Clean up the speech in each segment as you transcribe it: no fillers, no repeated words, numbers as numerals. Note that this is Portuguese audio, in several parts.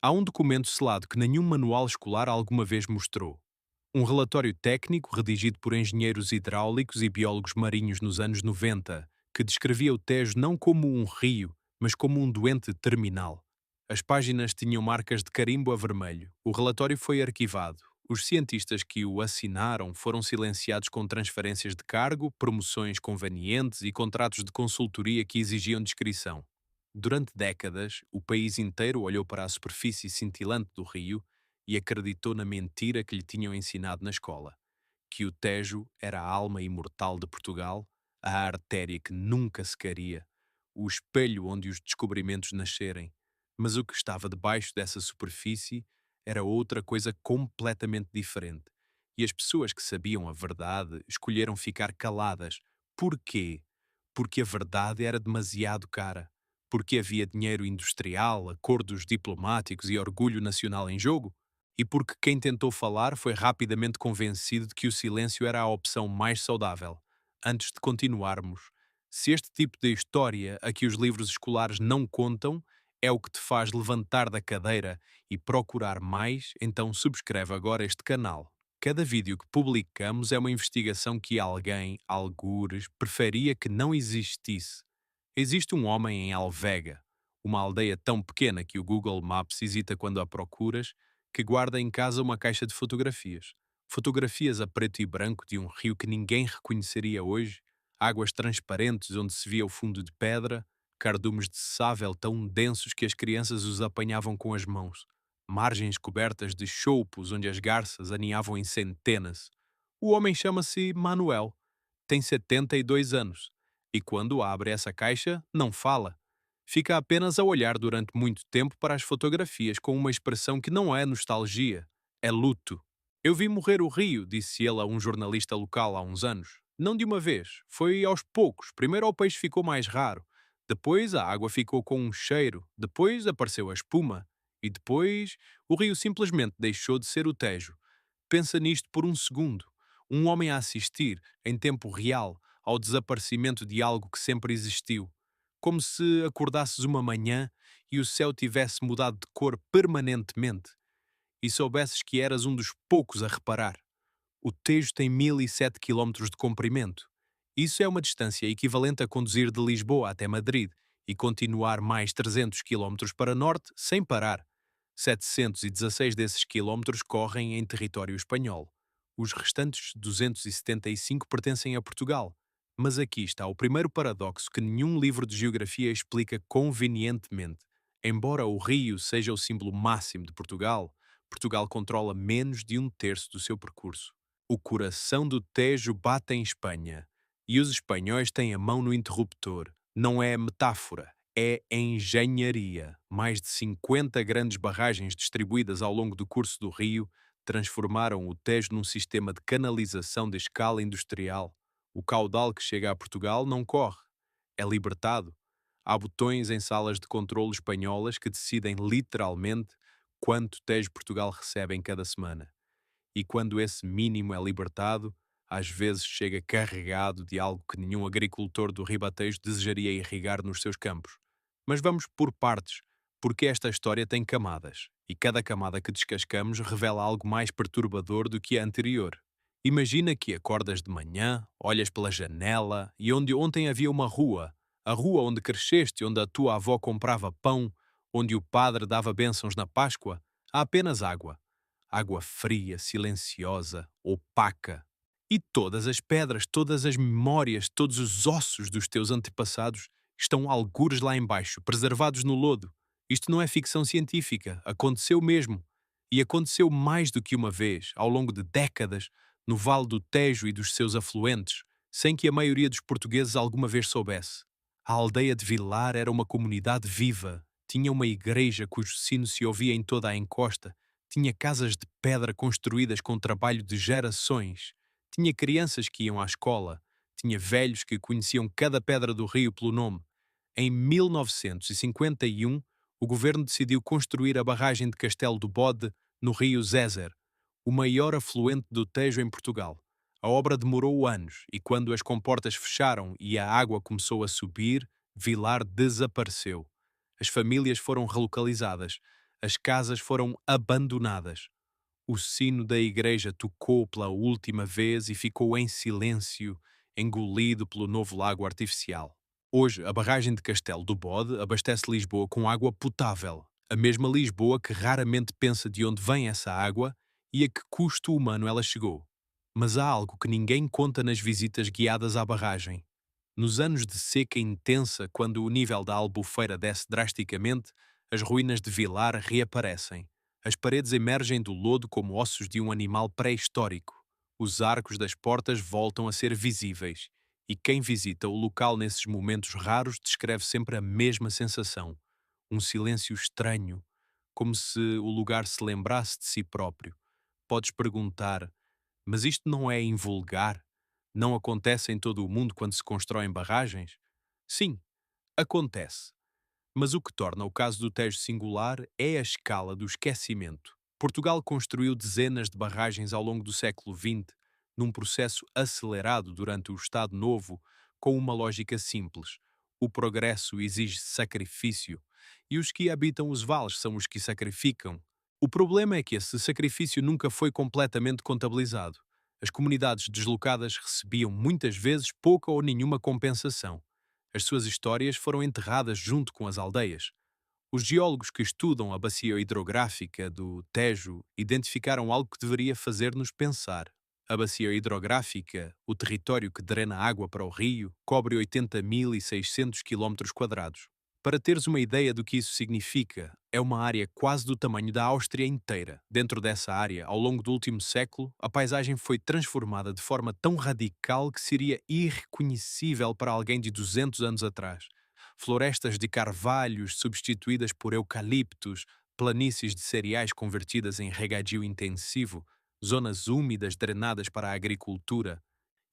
Há um documento selado que nenhum manual escolar alguma vez mostrou. Um relatório técnico redigido por engenheiros hidráulicos e biólogos marinhos nos anos 90, que descrevia o Tejo não como um rio, mas como um doente terminal. As páginas tinham marcas de carimbo a vermelho. O relatório foi arquivado. Os cientistas que o assinaram foram silenciados com transferências de cargo, promoções convenientes e contratos de consultoria que exigiam descrição. Durante décadas, o país inteiro olhou para a superfície cintilante do rio e acreditou na mentira que lhe tinham ensinado na escola, que o Tejo era a alma imortal de Portugal, a artéria que nunca secaria, o espelho onde os descobrimentos nascerem. Mas o que estava debaixo dessa superfície era outra coisa completamente diferente. E as pessoas que sabiam a verdade escolheram ficar caladas. Porquê? Porque a verdade era demasiado cara. Porque havia dinheiro industrial, acordos diplomáticos e orgulho nacional em jogo? E porque quem tentou falar foi rapidamente convencido de que o silêncio era a opção mais saudável. Antes de continuarmos, se este tipo de história a que os livros escolares não contam é o que te faz levantar da cadeira e procurar mais, então subscreve agora este canal. Cada vídeo que publicamos é uma investigação que alguém, algures, preferia que não existisse. Existe um homem em Alvega, uma aldeia tão pequena que o Google Maps hesita quando a procuras, que guarda em casa uma caixa de fotografias. Fotografias a preto e branco de um rio que ninguém reconheceria hoje, águas transparentes onde se via o fundo de pedra, cardumes de sável tão densos que as crianças os apanhavam com as mãos, margens cobertas de choupos onde as garças aninhavam em centenas. O homem chama-se Manuel, tem 72 anos, e quando abre essa caixa, não fala. Fica apenas a olhar durante muito tempo para as fotografias com uma expressão que não é nostalgia, é luto. Eu vi morrer o rio, disse ele a um jornalista local há uns anos. Não de uma vez, foi aos poucos. Primeiro o peixe ficou mais raro, depois a água ficou com um cheiro, depois apareceu a espuma, e depois o rio simplesmente deixou de ser o Tejo. Pensa nisto por um segundo. Um homem a assistir, em tempo real, ao desaparecimento de algo que sempre existiu. Como se acordasses uma manhã e o céu tivesse mudado de cor permanentemente e soubesses que eras um dos poucos a reparar. O Tejo tem 1007 quilómetros de comprimento. Isso é uma distância equivalente a conduzir de Lisboa até Madrid e continuar mais 300 quilómetros para norte sem parar. 716 desses quilómetros correm em território espanhol. Os restantes 275 pertencem a Portugal. Mas aqui está o primeiro paradoxo que nenhum livro de geografia explica convenientemente. Embora o rio seja o símbolo máximo de Portugal, Portugal controla menos de um terço do seu percurso. O coração do Tejo bate em Espanha e os espanhóis têm a mão no interruptor. Não é metáfora, é engenharia. Mais de 50 grandes barragens distribuídas ao longo do curso do rio transformaram o Tejo num sistema de canalização de escala industrial. O caudal que chega a Portugal não corre, é libertado. Há botões em salas de controlo espanholas que decidem literalmente quanto Tejo Portugal recebe em cada semana. E quando esse mínimo é libertado, às vezes chega carregado de algo que nenhum agricultor do Ribatejo desejaria irrigar nos seus campos. Mas vamos por partes, porque esta história tem camadas, e cada camada que descascamos revela algo mais perturbador do que a anterior. Imagina que acordas de manhã, olhas pela janela e onde ontem havia uma rua, a rua onde cresceste, onde a tua avó comprava pão, onde o padre dava bênçãos na Páscoa, há apenas água. Água fria, silenciosa, opaca. E todas as pedras, todas as memórias, todos os ossos dos teus antepassados estão algures lá embaixo, preservados no lodo. Isto não é ficção científica, aconteceu mesmo. E aconteceu mais do que uma vez, ao longo de décadas, no Vale do Tejo e dos seus afluentes, sem que a maioria dos portugueses alguma vez soubesse. A aldeia de Vilar era uma comunidade viva, tinha uma igreja cujo sino se ouvia em toda a encosta, tinha casas de pedra construídas com trabalho de gerações, tinha crianças que iam à escola, tinha velhos que conheciam cada pedra do rio pelo nome. Em 1951, o governo decidiu construir a barragem de Castelo do Bode, no rio Zezer, o maior afluente do Tejo em Portugal. A obra demorou anos e quando as comportas fecharam e a água começou a subir, Vilar desapareceu. As famílias foram relocalizadas. As casas foram abandonadas. O sino da igreja tocou pela última vez e ficou em silêncio, engolido pelo novo lago artificial. Hoje, a barragem de Castelo do Bode abastece Lisboa com água potável. A mesma Lisboa que raramente pensa de onde vem essa água e a que custo humano ela chegou. Mas há algo que ninguém conta nas visitas guiadas à barragem. Nos anos de seca intensa, quando o nível da Albufeira desce drasticamente, as ruínas de Vilar reaparecem. As paredes emergem do lodo como ossos de um animal pré-histórico. Os arcos das portas voltam a ser visíveis. E quem visita o local nesses momentos raros descreve sempre a mesma sensação. Um silêncio estranho, como se o lugar se lembrasse de si próprio. Podes perguntar, mas isto não é invulgar? Não acontece em todo o mundo quando se constroem barragens? Sim, acontece. Mas o que torna o caso do Tejo singular é a escala do esquecimento. Portugal construiu dezenas de barragens ao longo do século XX, num processo acelerado durante o Estado Novo, com uma lógica simples. O progresso exige sacrifício, e os que habitam os vales são os que sacrificam. O problema é que esse sacrifício nunca foi completamente contabilizado. As comunidades deslocadas recebiam muitas vezes pouca ou nenhuma compensação. As suas histórias foram enterradas junto com as aldeias. Os geólogos que estudam a bacia hidrográfica do Tejo identificaram algo que deveria fazer-nos pensar. A bacia hidrográfica, o território que drena água para o rio, cobre 80.600 km². Para teres uma ideia do que isso significa, é uma área quase do tamanho da Áustria inteira. Dentro dessa área, ao longo do último século, a paisagem foi transformada de forma tão radical que seria irreconhecível para alguém de 200 anos atrás. Florestas de carvalhos substituídas por eucaliptos, planícies de cereais convertidas em regadio intensivo, zonas úmidas drenadas para a agricultura.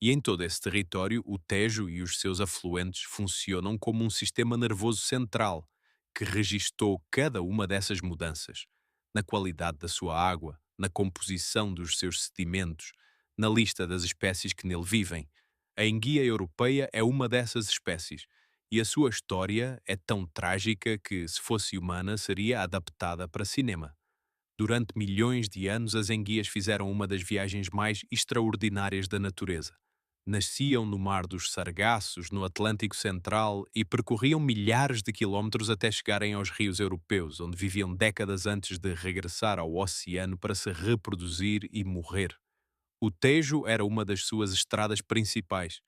E em todo esse território, o Tejo e os seus afluentes funcionam como um sistema nervoso central que registou cada uma dessas mudanças, na qualidade da sua água, na composição dos seus sedimentos, na lista das espécies que nele vivem. A enguia europeia é uma dessas espécies, e a sua história é tão trágica que, se fosse humana, seria adaptada para cinema. Durante milhões de anos, as enguias fizeram uma das viagens mais extraordinárias da natureza. Nasciam no Mar dos Sargassos, no Atlântico Central, e percorriam milhares de quilómetros até chegarem aos rios europeus, onde viviam décadas antes de regressar ao oceano para se reproduzir e morrer. O Tejo era uma das suas estradas principais.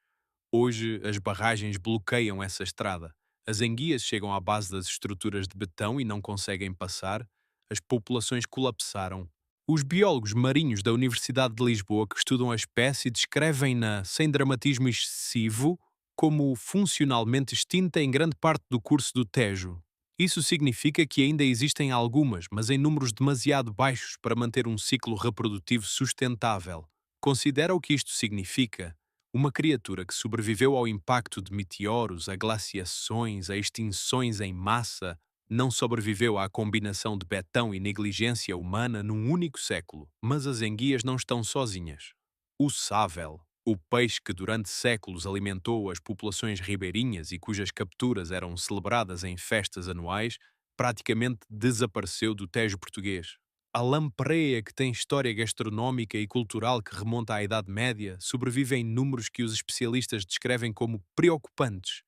Hoje, as barragens bloqueiam essa estrada. As enguias chegam à base das estruturas de betão e não conseguem passar. As populações colapsaram. Os biólogos marinhos da Universidade de Lisboa que estudam a espécie descrevem-na, sem dramatismo excessivo, como funcionalmente extinta em grande parte do curso do Tejo. Isso significa que ainda existem algumas, mas em números demasiado baixos para manter um ciclo reprodutivo sustentável. Considera o que isto significa? Uma criatura que sobreviveu ao impacto de meteoros, a glaciações, a extinções em massa, não sobreviveu à combinação de betão e negligência humana num único século. Mas as enguias não estão sozinhas. O sável, o peixe que durante séculos alimentou as populações ribeirinhas e cujas capturas eram celebradas em festas anuais, praticamente desapareceu do Tejo português. A lampreia, que tem história gastronómica e cultural que remonta à Idade Média, sobrevive em números que os especialistas descrevem como preocupantes.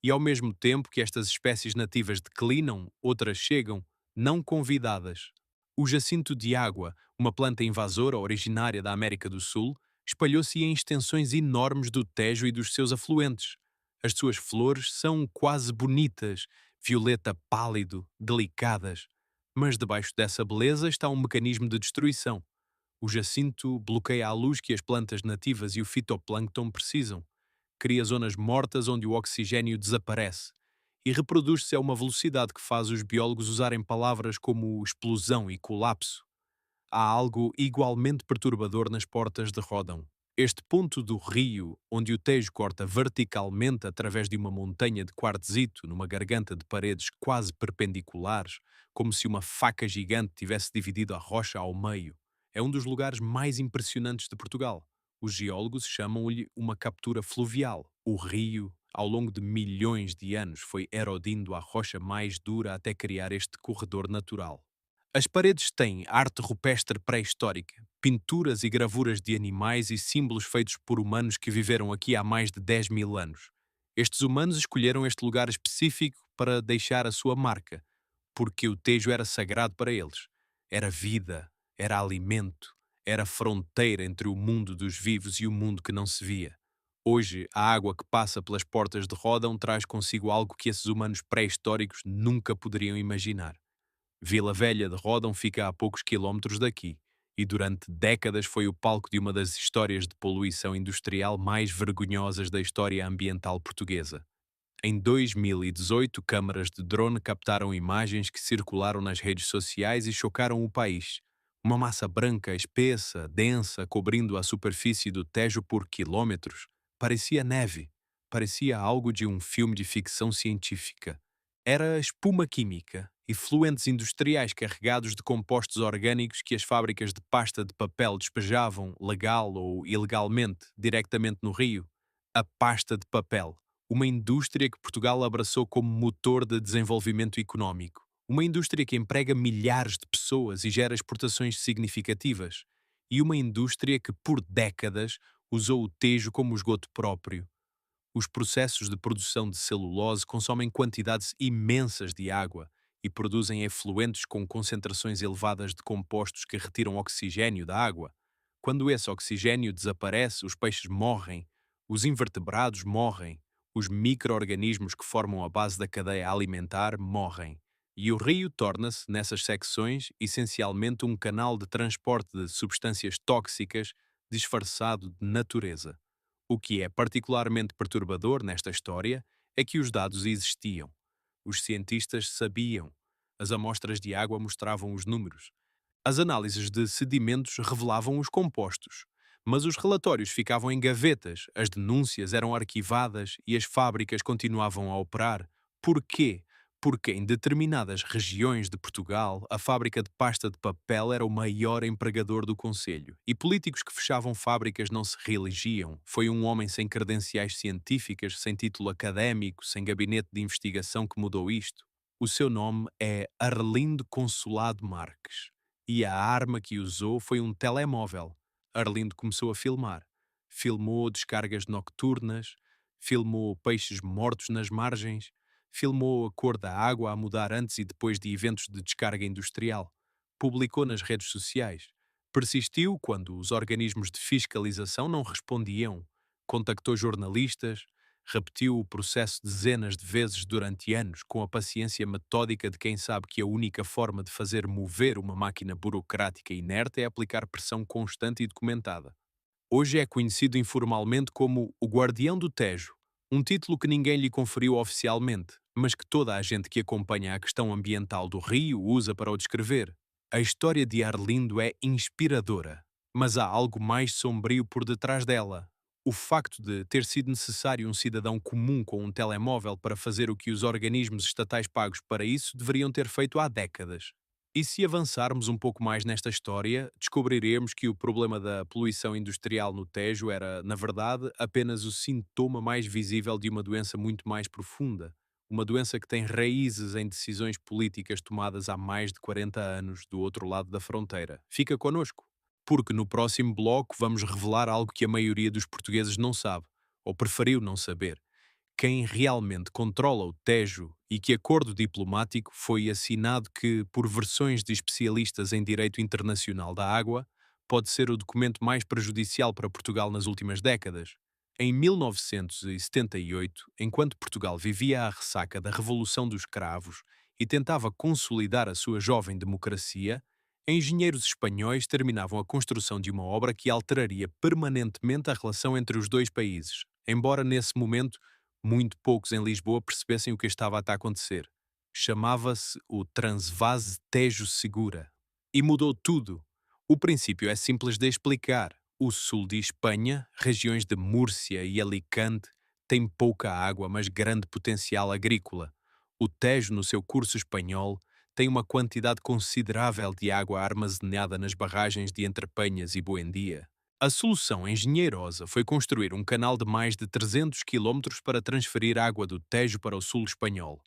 E ao mesmo tempo que estas espécies nativas declinam, outras chegam, não convidadas. O jacinto de água, uma planta invasora originária da América do Sul, espalhou-se em extensões enormes do Tejo e dos seus afluentes. As suas flores são quase bonitas, violeta pálido, delicadas. Mas debaixo dessa beleza está um mecanismo de destruição. O jacinto bloqueia a luz que as plantas nativas e o fitoplâncton precisam, cria zonas mortas onde o oxigênio desaparece e reproduz-se a uma velocidade que faz os biólogos usarem palavras como explosão e colapso. Há algo igualmente perturbador nas portas de Ródão. Este ponto do rio, onde o Tejo corta verticalmente através de uma montanha de quartzito numa garganta de paredes quase perpendiculares, como se uma faca gigante tivesse dividido a rocha ao meio, é um dos lugares mais impressionantes de Portugal. Os geólogos chamam-lhe uma captura fluvial. O rio, ao longo de milhões de anos, foi erodindo a rocha mais dura até criar este corredor natural. As paredes têm arte rupestre pré-histórica, pinturas e gravuras de animais e símbolos feitos por humanos que viveram aqui há mais de 10.000 anos. Estes humanos escolheram este lugar específico para deixar a sua marca, porque o Tejo era sagrado para eles. Era vida, era alimento, era fronteira entre o mundo dos vivos e o mundo que não se via. Hoje, a água que passa pelas portas de Ródão traz consigo algo que esses humanos pré-históricos nunca poderiam imaginar. Vila Velha de Ródão fica a poucos quilómetros daqui e durante décadas foi o palco de uma das histórias de poluição industrial mais vergonhosas da história ambiental portuguesa. Em 2018, câmaras de drone captaram imagens que circularam nas redes sociais e chocaram o país. Uma massa branca, espessa, densa, cobrindo a superfície do Tejo por quilômetros, parecia neve. Parecia algo de um filme de ficção científica. Era espuma química e fluentes industriais carregados de compostos orgânicos que as fábricas de pasta de papel despejavam, legal ou ilegalmente, diretamente no rio. A pasta de papel, uma indústria que Portugal abraçou como motor de desenvolvimento económico. Uma indústria que emprega milhares de pessoas e gera exportações significativas. E uma indústria que, por décadas, usou o Tejo como esgoto próprio. Os processos de produção de celulose consomem quantidades imensas de água e produzem efluentes com concentrações elevadas de compostos que retiram oxigênio da água. Quando esse oxigênio desaparece, os peixes morrem, os invertebrados morrem, os micro-organismos que formam a base da cadeia alimentar morrem. E o rio torna-se, nessas secções, essencialmente um canal de transporte de substâncias tóxicas disfarçado de natureza. O que é particularmente perturbador nesta história é que os dados existiam. Os cientistas sabiam. As amostras de água mostravam os números. As análises de sedimentos revelavam os compostos. Mas os relatórios ficavam em gavetas, as denúncias eram arquivadas e as fábricas continuavam a operar. Porquê? Porque em determinadas regiões de Portugal, a fábrica de pasta de papel era o maior empregador do concelho. E políticos que fechavam fábricas não se reelegiam. Foi um homem sem credenciais científicas, sem título académico, sem gabinete de investigação que mudou isto. O seu nome é Arlindo Consolado Marques. E a arma que usou foi um telemóvel. Arlindo começou a filmar. Filmou descargas nocturnas, filmou peixes mortos nas margens, filmou a cor da água a mudar antes e depois de eventos de descarga industrial. Publicou nas redes sociais. Persistiu quando os organismos de fiscalização não respondiam. Contactou jornalistas, repetiu o processo dezenas de vezes durante anos com a paciência metódica de quem sabe que a única forma de fazer mover uma máquina burocrática inerte é aplicar pressão constante e documentada. Hoje é conhecido informalmente como o Guardião do Tejo, um título que ninguém lhe conferiu oficialmente, mas que toda a gente que acompanha a questão ambiental do rio usa para o descrever. A história de Arlindo é inspiradora, mas há algo mais sombrio por detrás dela. O facto de ter sido necessário um cidadão comum com um telemóvel para fazer o que os organismos estatais pagos para isso deveriam ter feito há décadas. E se avançarmos um pouco mais nesta história, descobriremos que o problema da poluição industrial no Tejo era, na verdade, apenas o sintoma mais visível de uma doença muito mais profunda. Uma doença que tem raízes em decisões políticas tomadas há mais de 40 anos do outro lado da fronteira. Fica connosco, porque no próximo bloco vamos revelar algo que a maioria dos portugueses não sabe, ou preferiu não saber. Quem realmente controla o Tejo e que acordo diplomático foi assinado que, por versões de especialistas em direito internacional da água, pode ser o documento mais prejudicial para Portugal nas últimas décadas. Em 1978, enquanto Portugal vivia a ressaca da Revolução dos Cravos e tentava consolidar a sua jovem democracia, engenheiros espanhóis terminavam a construção de uma obra que alteraria permanentemente a relação entre os dois países, embora nesse momento muito poucos em Lisboa percebessem o que estava a acontecer. Chamava-se o Transvase Tejo Segura. E mudou tudo. O princípio é simples de explicar. O sul de Espanha, regiões de Múrcia e Alicante, tem pouca água, mas grande potencial agrícola. O Tejo, no seu curso espanhol, tem uma quantidade considerável de água armazenada nas barragens de Entrepenhas e Buendia. A solução engenheirosa foi construir um canal de mais de 300 quilómetros para transferir água do Tejo para o sul espanhol.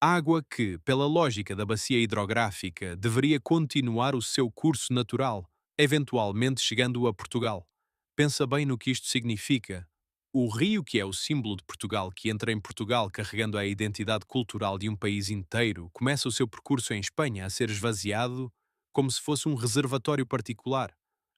Água que, pela lógica da bacia hidrográfica, deveria continuar o seu curso natural, eventualmente chegando a Portugal. Pensa bem no que isto significa. O rio, que é o símbolo de Portugal, que entra em Portugal carregando a identidade cultural de um país inteiro, começa o seu percurso em Espanha a ser esvaziado como se fosse um reservatório particular.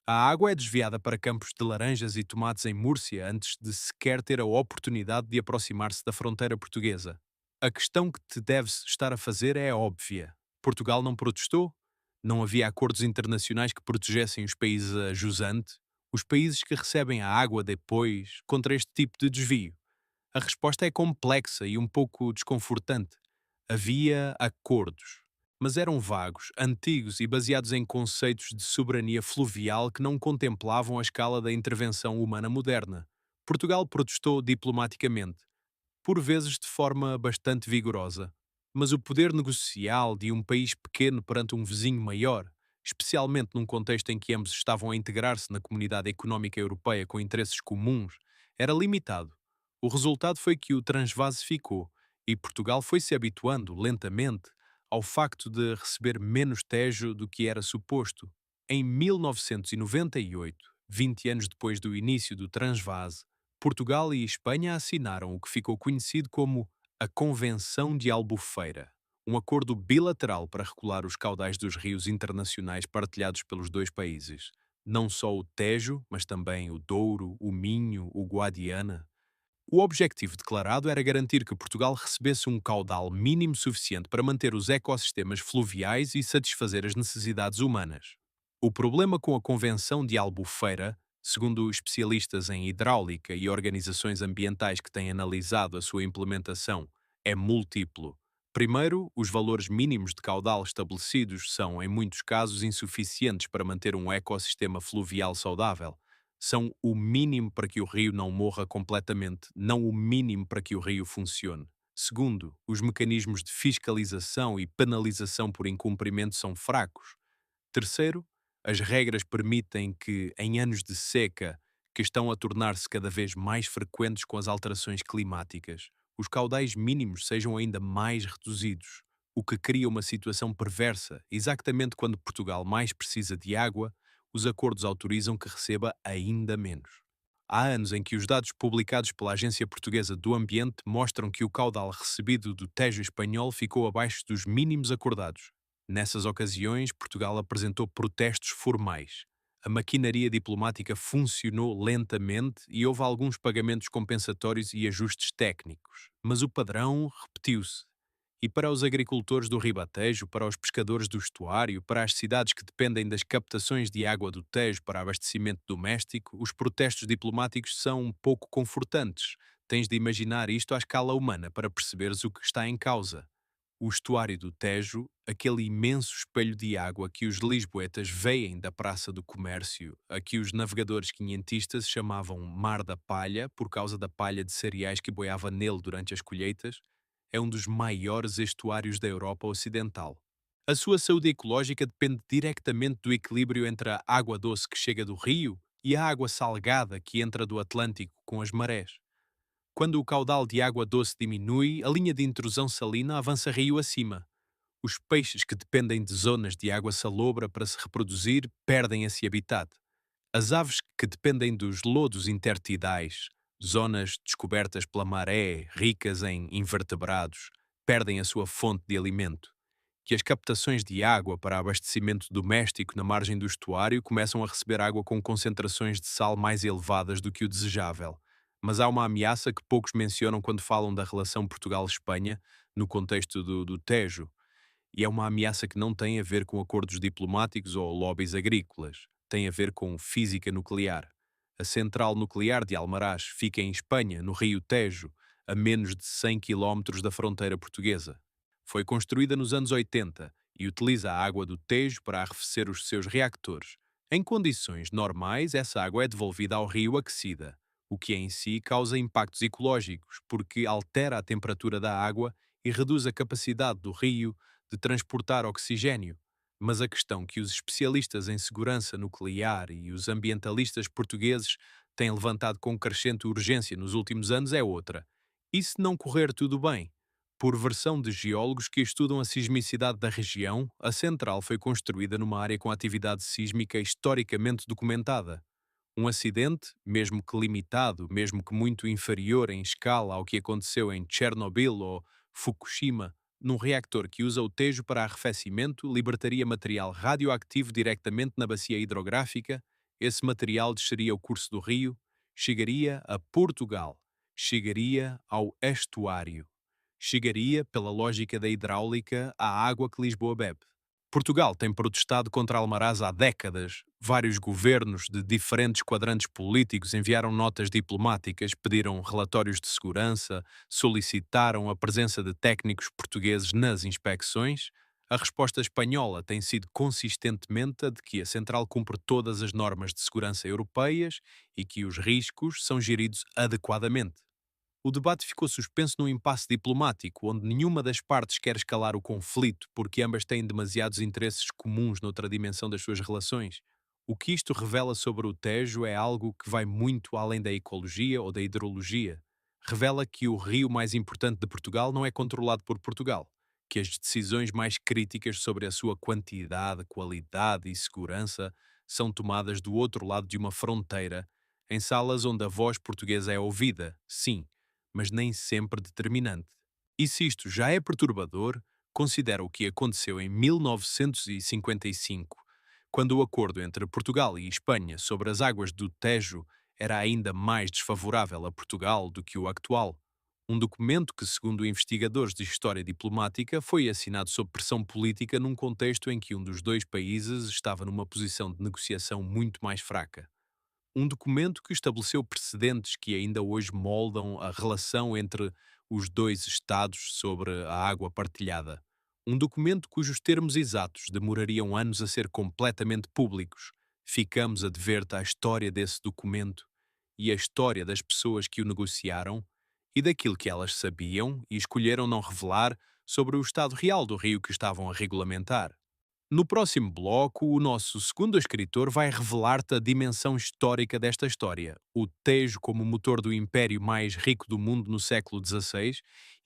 A água é desviada para campos de laranjas e tomates em Múrcia antes de sequer ter a oportunidade de aproximar-se da fronteira portuguesa. A questão que te deves estar a fazer é óbvia. Portugal não protestou? Não havia acordos internacionais que protegessem os países a jusante? Os países que recebem a água depois contra este tipo de desvio? A resposta é complexa e um pouco desconfortante. Havia acordos, mas eram vagos, antigos e baseados em conceitos de soberania fluvial que não contemplavam a escala da intervenção humana moderna. Portugal protestou diplomaticamente, por vezes de forma bastante vigorosa. Mas o poder negocial de um país pequeno perante um vizinho maior, especialmente num contexto em que ambos estavam a integrar-se na comunidade económica europeia com interesses comuns, era limitado. O resultado foi que o Transvase ficou, e Portugal foi se habituando, lentamente, ao facto de receber menos Tejo do que era suposto. Em 1998, 20 anos depois do início do Transvase, Portugal e Espanha assinaram o que ficou conhecido como a Convenção de Albufeira, um acordo bilateral para regular os caudais dos rios internacionais partilhados pelos dois países. Não só o Tejo, mas também o Douro, o Minho, o Guadiana. O objetivo declarado era garantir que Portugal recebesse um caudal mínimo suficiente para manter os ecossistemas fluviais e satisfazer as necessidades humanas. O problema com a Convenção de Albufeira, segundo especialistas em hidráulica e organizações ambientais que têm analisado a sua implementação, é múltiplo. Primeiro, os valores mínimos de caudal estabelecidos são, em muitos casos, insuficientes para manter um ecossistema fluvial saudável. São o mínimo para que o rio não morra completamente, não o mínimo para que o rio funcione. Segundo, os mecanismos de fiscalização e penalização por incumprimento são fracos. Terceiro, as regras permitem que, em anos de seca, que estão a tornar-se cada vez mais frequentes com as alterações climáticas, os caudais mínimos sejam ainda mais reduzidos, o que cria uma situação perversa. Exatamente quando Portugal mais precisa de água, os acordos autorizam que receba ainda menos. Há anos em que os dados publicados pela Agência Portuguesa do Ambiente mostram que o caudal recebido do Tejo espanhol ficou abaixo dos mínimos acordados. Nessas ocasiões, Portugal apresentou protestos formais. A maquinaria diplomática funcionou lentamente e houve alguns pagamentos compensatórios e ajustes técnicos. Mas o padrão repetiu-se. E para os agricultores do Ribatejo, para os pescadores do estuário, para as cidades que dependem das captações de água do Tejo para abastecimento doméstico, os protestos diplomáticos são um pouco confortantes. Tens de imaginar isto à escala humana para perceberes o que está em causa. O estuário do Tejo, aquele imenso espelho de água que os lisboetas veem da Praça do Comércio, a que os navegadores quinhentistas chamavam Mar da Palha por causa da palha de cereais que boiava nele durante as colheitas, é um dos maiores estuários da Europa Ocidental. A sua saúde ecológica depende diretamente do equilíbrio entre a água doce que chega do rio e a água salgada que entra do Atlântico com as marés. Quando o caudal de água doce diminui, a linha de intrusão salina avança rio acima. Os peixes que dependem de zonas de água salobra para se reproduzir perdem esse habitat. As aves que dependem dos lodos intertidais, zonas descobertas pela maré, ricas em invertebrados, perdem a sua fonte de alimento. Que as captações de água para abastecimento doméstico na margem do estuário começam a receber água com concentrações de sal mais elevadas do que o desejável. Mas há uma ameaça que poucos mencionam quando falam da relação Portugal-Espanha no contexto do Tejo. E é uma ameaça que não tem a ver com acordos diplomáticos ou lobbies agrícolas. Tem a ver com física nuclear. A central nuclear de Almaraz fica em Espanha, no rio Tejo, a menos de 100 quilómetros da fronteira portuguesa. Foi construída nos anos 80 e utiliza a água do Tejo para arrefecer os seus reactores. Em condições normais, essa água é devolvida ao rio aquecida, o que em si causa impactos ecológicos, porque altera a temperatura da água e reduz a capacidade do rio de transportar oxigênio. Mas a questão que os especialistas em segurança nuclear e os ambientalistas portugueses têm levantado com crescente urgência nos últimos anos é outra. E se não correr tudo bem? Por versão de geólogos que estudam a sismicidade da região, a central foi construída numa área com atividade sísmica historicamente documentada. Um acidente, mesmo que limitado, mesmo que muito inferior em escala ao que aconteceu em Chernobyl ou Fukushima, num reactor que usa o Tejo para arrefecimento, libertaria material radioativo diretamente na bacia hidrográfica. Esse material desceria o curso do rio, chegaria a Portugal, chegaria ao estuário, chegaria, pela lógica da hidráulica, à água que Lisboa bebe. Portugal tem protestado contra Almaraz há décadas. Vários governos de diferentes quadrantes políticos enviaram notas diplomáticas, pediram relatórios de segurança, solicitaram a presença de técnicos portugueses nas inspeções. A resposta espanhola tem sido consistentemente a de que a central cumpre todas as normas de segurança europeias e que os riscos são geridos adequadamente. O debate ficou suspenso num impasse diplomático, onde nenhuma das partes quer escalar o conflito porque ambas têm demasiados interesses comuns noutra dimensão das suas relações. O que isto revela sobre o Tejo é algo que vai muito além da ecologia ou da hidrologia. Revela que o rio mais importante de Portugal não é controlado por Portugal, que as decisões mais críticas sobre a sua quantidade, qualidade e segurança são tomadas do outro lado de uma fronteira, em salas onde a voz portuguesa é ouvida, sim, mas nem sempre determinante. E se isto já é perturbador, considera o que aconteceu em 1955, quando o acordo entre Portugal e Espanha sobre as águas do Tejo era ainda mais desfavorável a Portugal do que o atual. Um documento que, segundo investigadores de história diplomática, foi assinado sob pressão política num contexto em que um dos dois países estava numa posição de negociação muito mais fraca. Um documento que estabeleceu precedentes que ainda hoje moldam a relação entre os dois Estados sobre a água partilhada. Um documento cujos termos exatos demorariam anos a ser completamente públicos. Ficamos a dever-te a história desse documento e a história das pessoas que o negociaram e daquilo que elas sabiam e escolheram não revelar sobre o estado real do rio que estavam a regulamentar. No próximo bloco, o nosso segundo escritor vai revelar-te a dimensão histórica desta história, o Tejo como motor do império mais rico do mundo no século XVI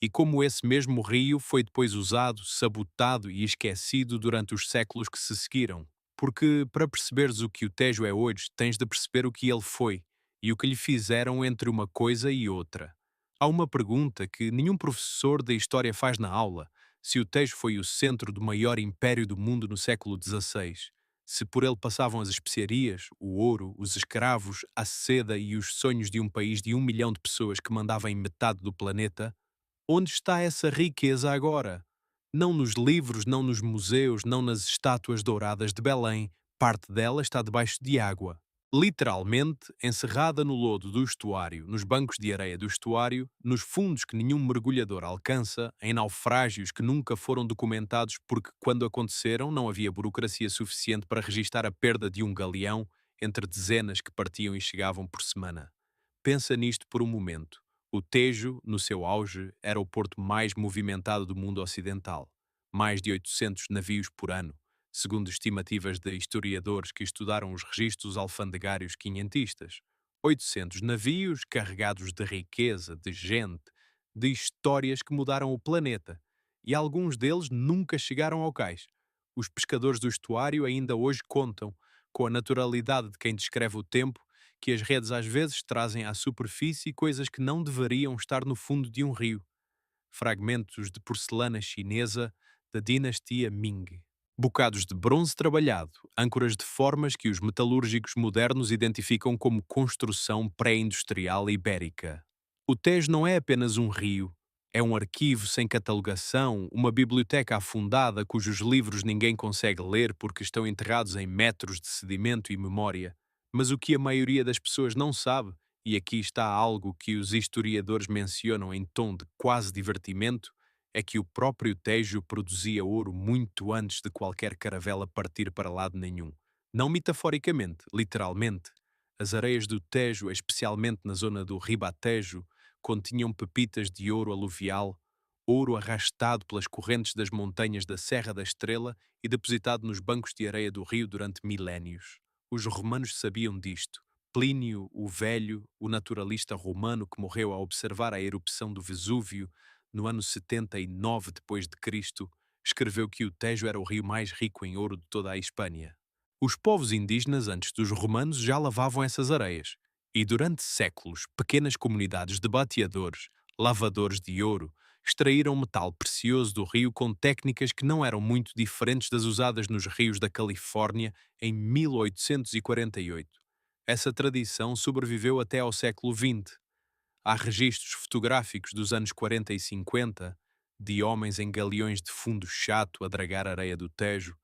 e como esse mesmo rio foi depois usado, sabotado e esquecido durante os séculos que se seguiram. Porque, para perceberes o que o Tejo é hoje, tens de perceber o que ele foi e o que lhe fizeram entre uma coisa e outra. Há uma pergunta que nenhum professor de história faz na aula: se o Tejo foi o centro do maior império do mundo no século XVI, se por ele passavam as especiarias, o ouro, os escravos, a seda e os sonhos de um país de 1 milhão de pessoas que mandava em metade do planeta, onde está essa riqueza agora? Não nos livros, não nos museus, não nas estátuas douradas de Belém. Parte dela está debaixo de água. Literalmente encerrada no lodo do estuário, nos bancos de areia do estuário, nos fundos que nenhum mergulhador alcança, em naufrágios que nunca foram documentados porque, quando aconteceram, não havia burocracia suficiente para registar a perda de um galeão entre dezenas que partiam e chegavam por semana. Pensa nisto por um momento. O Tejo, no seu auge, era o porto mais movimentado do mundo ocidental. Mais de 800 navios por ano, segundo estimativas de historiadores que estudaram os registros alfandegários quinhentistas. 800 navios carregados de riqueza, de gente, de histórias que mudaram o planeta. E alguns deles nunca chegaram ao cais. Os pescadores do estuário ainda hoje contam, com a naturalidade de quem descreve o tempo, que as redes às vezes trazem à superfície coisas que não deveriam estar no fundo de um rio. Fragmentos de porcelana chinesa da dinastia Ming. Bocados de bronze trabalhado, âncoras de formas que os metalúrgicos modernos identificam como construção pré-industrial ibérica. O Tejo não é apenas um rio, é um arquivo sem catalogação, uma biblioteca afundada cujos livros ninguém consegue ler porque estão enterrados em metros de sedimento e memória. Mas o que a maioria das pessoas não sabe, e aqui está algo que os historiadores mencionam em tom de quase divertimento, é que o próprio Tejo produzia ouro muito antes de qualquer caravela partir para lado nenhum. Não metaforicamente, literalmente. As areias do Tejo, especialmente na zona do Ribatejo, continham pepitas de ouro aluvial, ouro arrastado pelas correntes das montanhas da Serra da Estrela e depositado nos bancos de areia do rio durante milénios. Os romanos sabiam disto. Plínio, o Velho, o naturalista romano que morreu a observar a erupção do Vesúvio, no ano 79 depois de Cristo, escreveu que o Tejo era o rio mais rico em ouro de toda a Hispânia. Os povos indígenas, antes dos romanos, já lavavam essas areias, e durante séculos, pequenas comunidades de bateadores, lavadores de ouro, extraíram metal precioso do rio com técnicas que não eram muito diferentes das usadas nos rios da Califórnia em 1848. Essa tradição sobreviveu até ao século XX. Há registros fotográficos dos anos 40 e 50 de homens em galeões de fundo chato a dragar a areia do Tejo,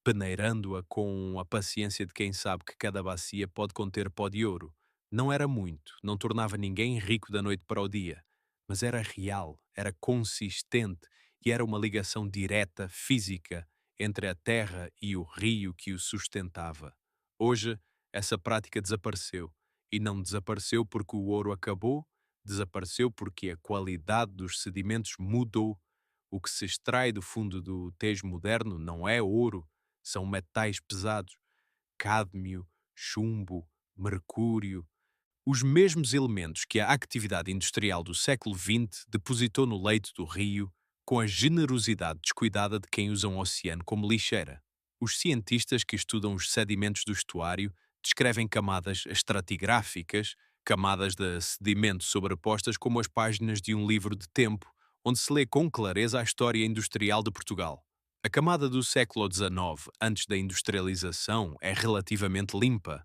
peneirando-a com a paciência de quem sabe que cada bacia pode conter pó de ouro. Não era muito, não tornava ninguém rico da noite para o dia, mas era real, era consistente e era uma ligação direta, física, entre a terra e o rio que o sustentava. Hoje, essa prática desapareceu. E não desapareceu porque o ouro acabou, desapareceu porque a qualidade dos sedimentos mudou. O que se extrai do fundo do Tejo moderno não é ouro, são metais pesados, cádmio, chumbo, mercúrio, os mesmos elementos que a atividade industrial do século XX depositou no leito do rio com a generosidade descuidada de quem usa um oceano como lixeira. Os cientistas que estudam os sedimentos do estuário descrevem camadas estratigráficas, camadas de sedimento sobrepostas como as páginas de um livro de tempo, onde se lê com clareza a história industrial de Portugal. A camada do século XIX, antes da industrialização, é relativamente limpa.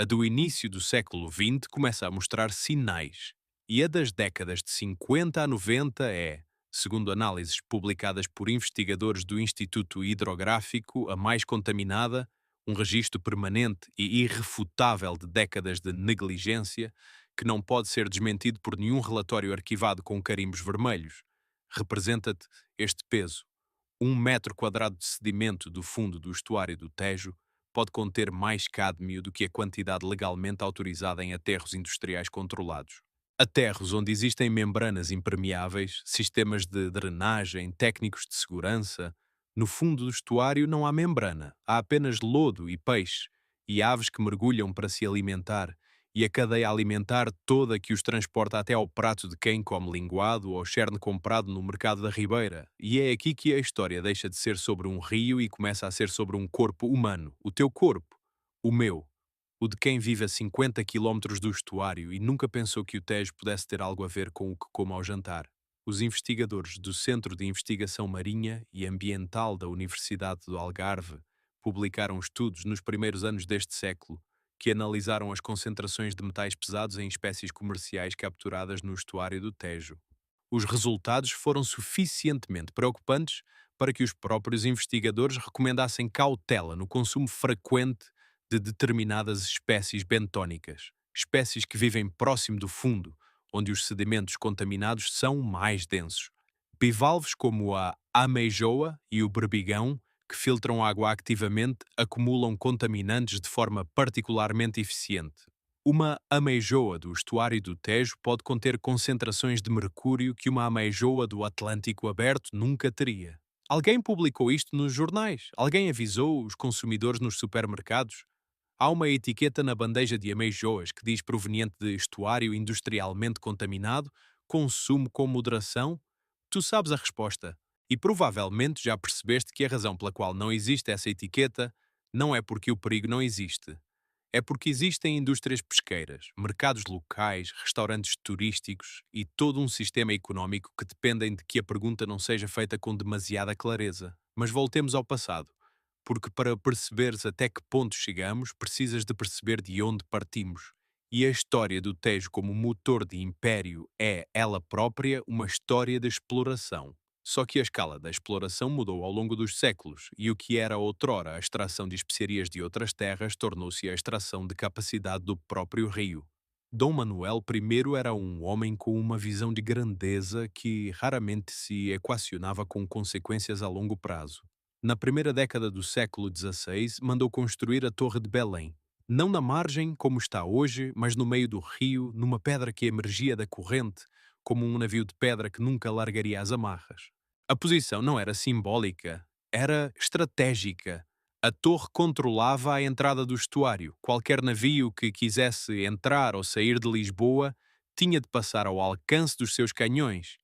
A do início do século XX começa a mostrar sinais, e a das décadas de 50 a 90 é, segundo análises publicadas por investigadores do Instituto Hidrográfico, a mais contaminada, um registro permanente e irrefutável de décadas de negligência que não pode ser desmentido por nenhum relatório arquivado com carimbos vermelhos. Representa-te este peso. 1 metro quadrado de sedimento do fundo do estuário do Tejo pode conter mais cádmio do que a quantidade legalmente autorizada em aterros industriais controlados. Aterros onde existem membranas impermeáveis, sistemas de drenagem, técnicos de segurança. No fundo do estuário não há membrana, há apenas lodo e peixe, e aves que mergulham para se alimentar, e a cadeia alimentar toda que os transporta até ao prato de quem come linguado ou cherne comprado no mercado da Ribeira. E é aqui que a história deixa de ser sobre um rio e começa a ser sobre um corpo humano. O teu corpo. O meu. O de quem vive a 50 quilómetros do estuário e nunca pensou que o Tejo pudesse ter algo a ver com o que come ao jantar. Os investigadores do Centro de Investigação Marinha e Ambiental da Universidade do Algarve publicaram estudos nos primeiros anos deste século que analisaram as concentrações de metais pesados em espécies comerciais capturadas no estuário do Tejo. Os resultados foram suficientemente preocupantes para que os próprios investigadores recomendassem cautela no consumo frequente de determinadas espécies bentónicas, espécies que vivem próximo do fundo, onde os sedimentos contaminados são mais densos. Bivalves como a ameijoa e o berbigão, que filtram água ativamente, acumulam contaminantes de forma particularmente eficiente. Uma ameijoa do estuário do Tejo pode conter concentrações de mercúrio que uma ameijoa do Atlântico aberto nunca teria. Alguém publicou isto nos jornais? Alguém avisou os consumidores nos supermercados? Há uma etiqueta na bandeja de ameijoas que diz proveniente de estuário industrialmente contaminado, consumo com moderação? Tu sabes a resposta. E provavelmente já percebeste que a razão pela qual não existe essa etiqueta não é porque o perigo não existe. É porque existem indústrias pesqueiras, mercados locais, restaurantes turísticos e todo um sistema económico que dependem de que a pergunta não seja feita com demasiada clareza. Mas voltemos ao passado, porque para perceberes até que ponto chegamos, precisas de perceber de onde partimos. E a história do Tejo como motor de império é, ela própria, uma história de exploração. Só que a escala da exploração mudou ao longo dos séculos, e o que era outrora a extração de especiarias de outras terras tornou-se a extração de capacidade do próprio rio. Dom Manuel I era um homem com uma visão de grandeza que raramente se equacionava com consequências a longo prazo. Na primeira década do século XVI, mandou construir a Torre de Belém, não na margem como está hoje, mas no meio do rio, numa pedra que emergia da corrente, como um navio de pedra que nunca largaria as amarras. A posição não era simbólica, era estratégica. A torre controlava a entrada do estuário. Qualquer navio que quisesse entrar ou sair de Lisboa tinha de passar ao alcance dos seus canhões.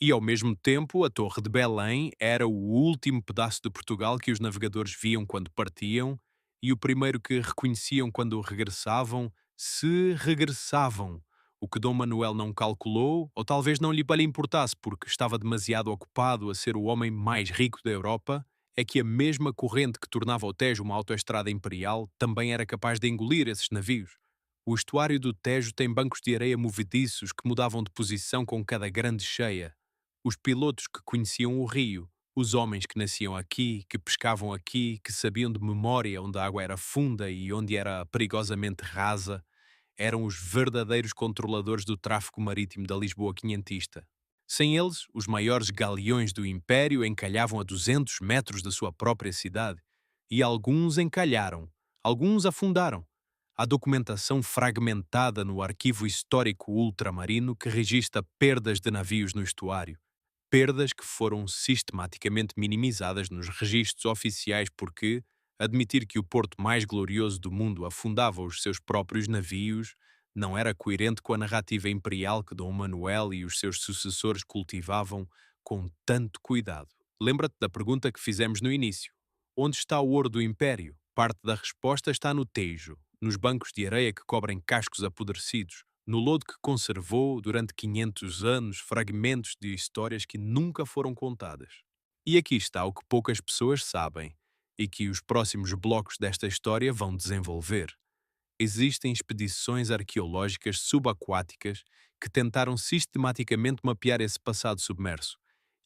E, ao mesmo tempo, a Torre de Belém era o último pedaço de Portugal que os navegadores viam quando partiam e o primeiro que reconheciam quando regressavam, se regressavam. O que Dom Manuel não calculou, ou talvez não lhe importasse porque estava demasiado ocupado a ser o homem mais rico da Europa, é que a mesma corrente que tornava o Tejo uma autoestrada imperial também era capaz de engolir esses navios. O estuário do Tejo tem bancos de areia movediços que mudavam de posição com cada grande cheia. Os pilotos que conheciam o rio, os homens que nasciam aqui, que pescavam aqui, que sabiam de memória onde a água era funda e onde era perigosamente rasa, eram os verdadeiros controladores do tráfego marítimo da Lisboa quinhentista. Sem eles, os maiores galeões do Império encalhavam a 200 metros da sua própria cidade. E alguns encalharam, alguns afundaram. Há documentação fragmentada no arquivo histórico ultramarino que registra perdas de navios no estuário. Perdas que foram sistematicamente minimizadas nos registros oficiais porque admitir que o porto mais glorioso do mundo afundava os seus próprios navios não era coerente com a narrativa imperial que Dom Manuel e os seus sucessores cultivavam com tanto cuidado. Lembra-te da pergunta que fizemos no início. Onde está o ouro do Império? Parte da resposta está no Tejo, nos bancos de areia que cobrem cascos apodrecidos, no lodo que conservou, durante 500 anos, fragmentos de histórias que nunca foram contadas. E aqui está o que poucas pessoas sabem e que os próximos blocos desta história vão desenvolver. Existem expedições arqueológicas subaquáticas que tentaram sistematicamente mapear esse passado submerso.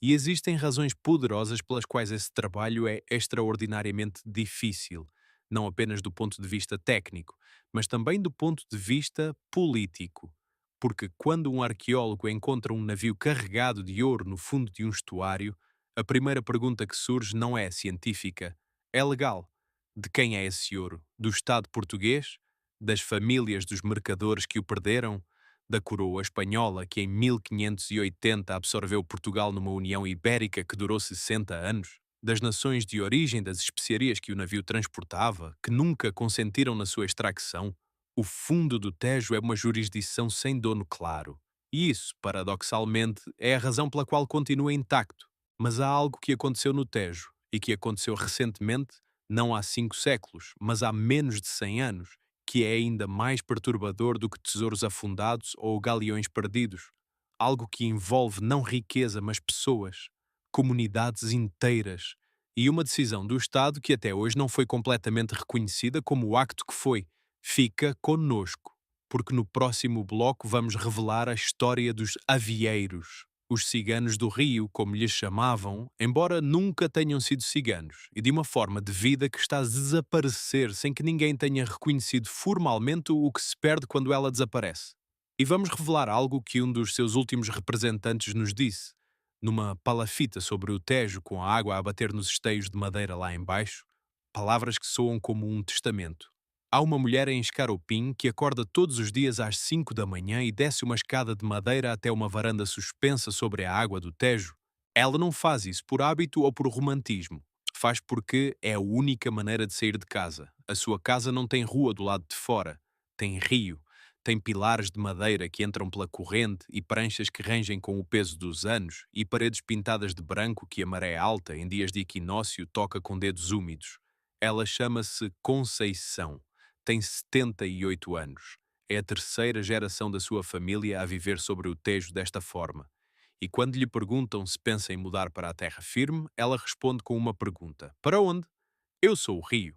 E existem razões poderosas pelas quais esse trabalho é extraordinariamente difícil, não apenas do ponto de vista técnico, mas também do ponto de vista político. Porque quando um arqueólogo encontra um navio carregado de ouro no fundo de um estuário, a primeira pergunta que surge não é científica, é legal. De quem é esse ouro? Do Estado português? Das famílias dos mercadores que o perderam? Da coroa espanhola que em 1580 absorveu Portugal numa União Ibérica que durou 60 anos? Das nações de origem das especiarias que o navio transportava, que nunca consentiram na sua extracção? O fundo do Tejo é uma jurisdição sem dono claro. E isso, paradoxalmente, é a razão pela qual continua intacto. Mas há algo que aconteceu no Tejo, e que aconteceu recentemente, não há 5 séculos, mas há menos de 100 anos, que é ainda mais perturbador do que tesouros afundados ou galeões perdidos. Algo que envolve não riqueza, mas pessoas, comunidades inteiras, e uma decisão do Estado que até hoje não foi completamente reconhecida como o acto que foi. Fica conosco, porque no próximo bloco vamos revelar a história dos avieiros, os ciganos do Rio, como lhes chamavam, embora nunca tenham sido ciganos, e de uma forma de vida que está a desaparecer sem que ninguém tenha reconhecido formalmente o que se perde quando ela desaparece. E vamos revelar algo que um dos seus últimos representantes nos disse, numa palafita sobre o Tejo com a água a bater nos esteios de madeira lá embaixo, palavras que soam como um testamento. Há uma mulher em Escaropim que acorda todos os dias às 5 da manhã e desce uma escada de madeira até uma varanda suspensa sobre a água do Tejo. Ela não faz isso por hábito ou por romantismo. Faz porque é a única maneira de sair de casa. A sua casa não tem rua do lado de fora. Tem rio. Tem pilares de madeira que entram pela corrente e pranchas que rangem com o peso dos anos e paredes pintadas de branco que a maré alta, em dias de equinócio, toca com dedos úmidos. Ela chama-se Conceição. Tem 78 anos. É a terceira geração da sua família a viver sobre o Tejo desta forma. E quando lhe perguntam se pensa em mudar para a terra firme, ela responde com uma pergunta: para onde? Eu sou o rio.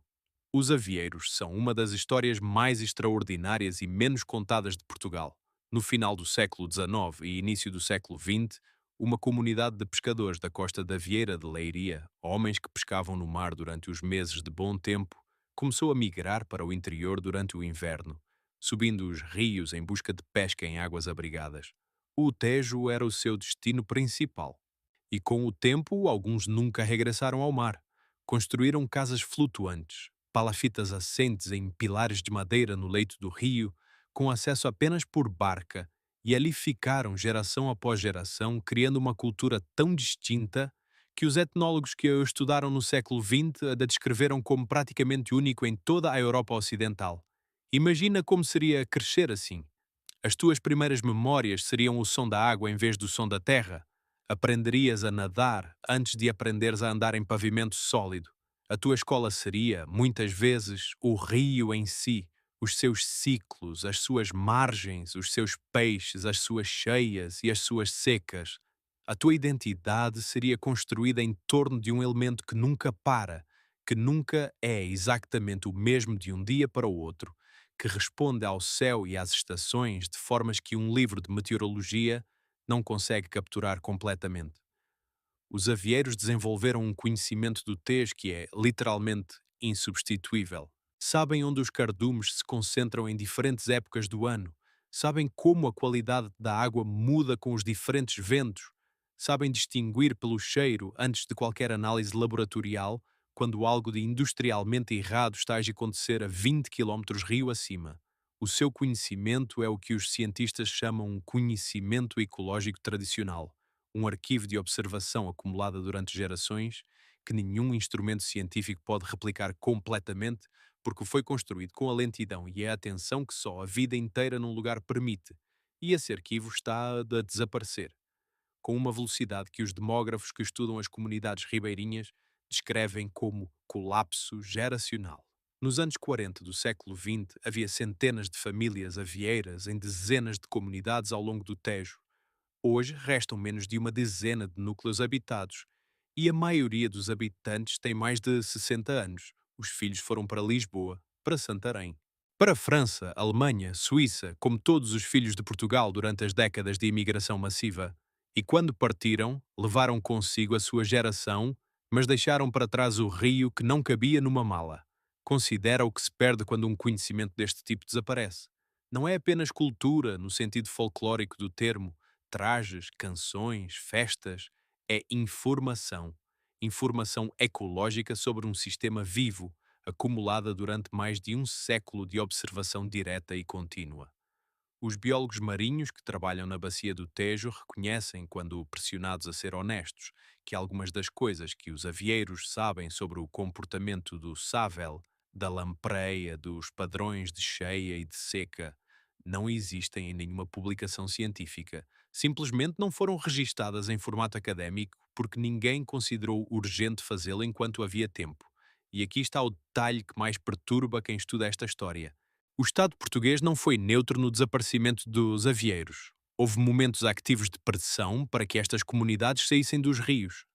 Os avieiros são uma das histórias mais extraordinárias e menos contadas de Portugal. No final do século XIX e início do século XX, uma comunidade de pescadores da costa da Vieira de Leiria, homens que pescavam no mar durante os meses de bom tempo, começou a migrar para o interior durante o inverno, subindo os rios em busca de pesca em águas abrigadas. O Tejo era o seu destino principal. E com o tempo, alguns nunca regressaram ao mar. Construíram casas flutuantes, palafitas assentes em pilares de madeira no leito do rio, com acesso apenas por barca, e ali ficaram geração após geração, criando uma cultura tão distinta que os etnólogos que a estudaram no século XX a descreveram como praticamente único em toda a Europa Ocidental. Imagina como seria crescer assim. As tuas primeiras memórias seriam o som da água em vez do som da terra. Aprenderias a nadar antes de aprenderes a andar em pavimento sólido. A tua escola seria, muitas vezes, o rio em si, os seus ciclos, as suas margens, os seus peixes, as suas cheias e as suas secas. A tua identidade seria construída em torno de um elemento que nunca para, que nunca é exatamente o mesmo de um dia para o outro, que responde ao céu e às estações de formas que um livro de meteorologia não consegue capturar completamente. Os avieiros desenvolveram um conhecimento do tez que é, literalmente, insubstituível. Sabem onde os cardumes se concentram em diferentes épocas do ano. Sabem como a qualidade da água muda com os diferentes ventos. Sabem distinguir pelo cheiro, antes de qualquer análise laboratorial, quando algo de industrialmente errado está a acontecer a 20 quilómetros rio acima. O seu conhecimento é o que os cientistas chamam um conhecimento ecológico tradicional, um arquivo de observação acumulada durante gerações que nenhum instrumento científico pode replicar completamente porque foi construído com a lentidão e a atenção que só a vida inteira num lugar permite, e esse arquivo está a desaparecer, com uma velocidade que os demógrafos que estudam as comunidades ribeirinhas descrevem como colapso geracional. Nos anos 40 do século XX, havia centenas de famílias avieiras em dezenas de comunidades ao longo do Tejo. Hoje restam menos de uma dezena de núcleos habitados e a maioria dos habitantes tem mais de 60 anos. Os filhos foram para Lisboa, para Santarém, para França, Alemanha, Suíça, como todos os filhos de Portugal durante as décadas de imigração massiva. E quando partiram, levaram consigo a sua geração, mas deixaram para trás o rio que não cabia numa mala. Considera o que se perde quando um conhecimento deste tipo desaparece. Não é apenas cultura, no sentido folclórico do termo, trajes, canções, festas, é informação. Informação ecológica sobre um sistema vivo, acumulada durante mais de um século de observação direta e contínua. Os biólogos marinhos que trabalham na bacia do Tejo reconhecem, quando pressionados a ser honestos, que algumas das coisas que os avieiros sabem sobre o comportamento do sável, da lampreia, dos padrões de cheia e de seca, não existem em nenhuma publicação científica. Simplesmente não foram registadas em formato académico porque ninguém considerou urgente fazê-lo enquanto havia tempo. E aqui está o detalhe que mais perturba quem estuda esta história. O Estado português não foi neutro no desaparecimento dos avieiros. Houve momentos ativos de pressão para que estas comunidades saíssem dos rios.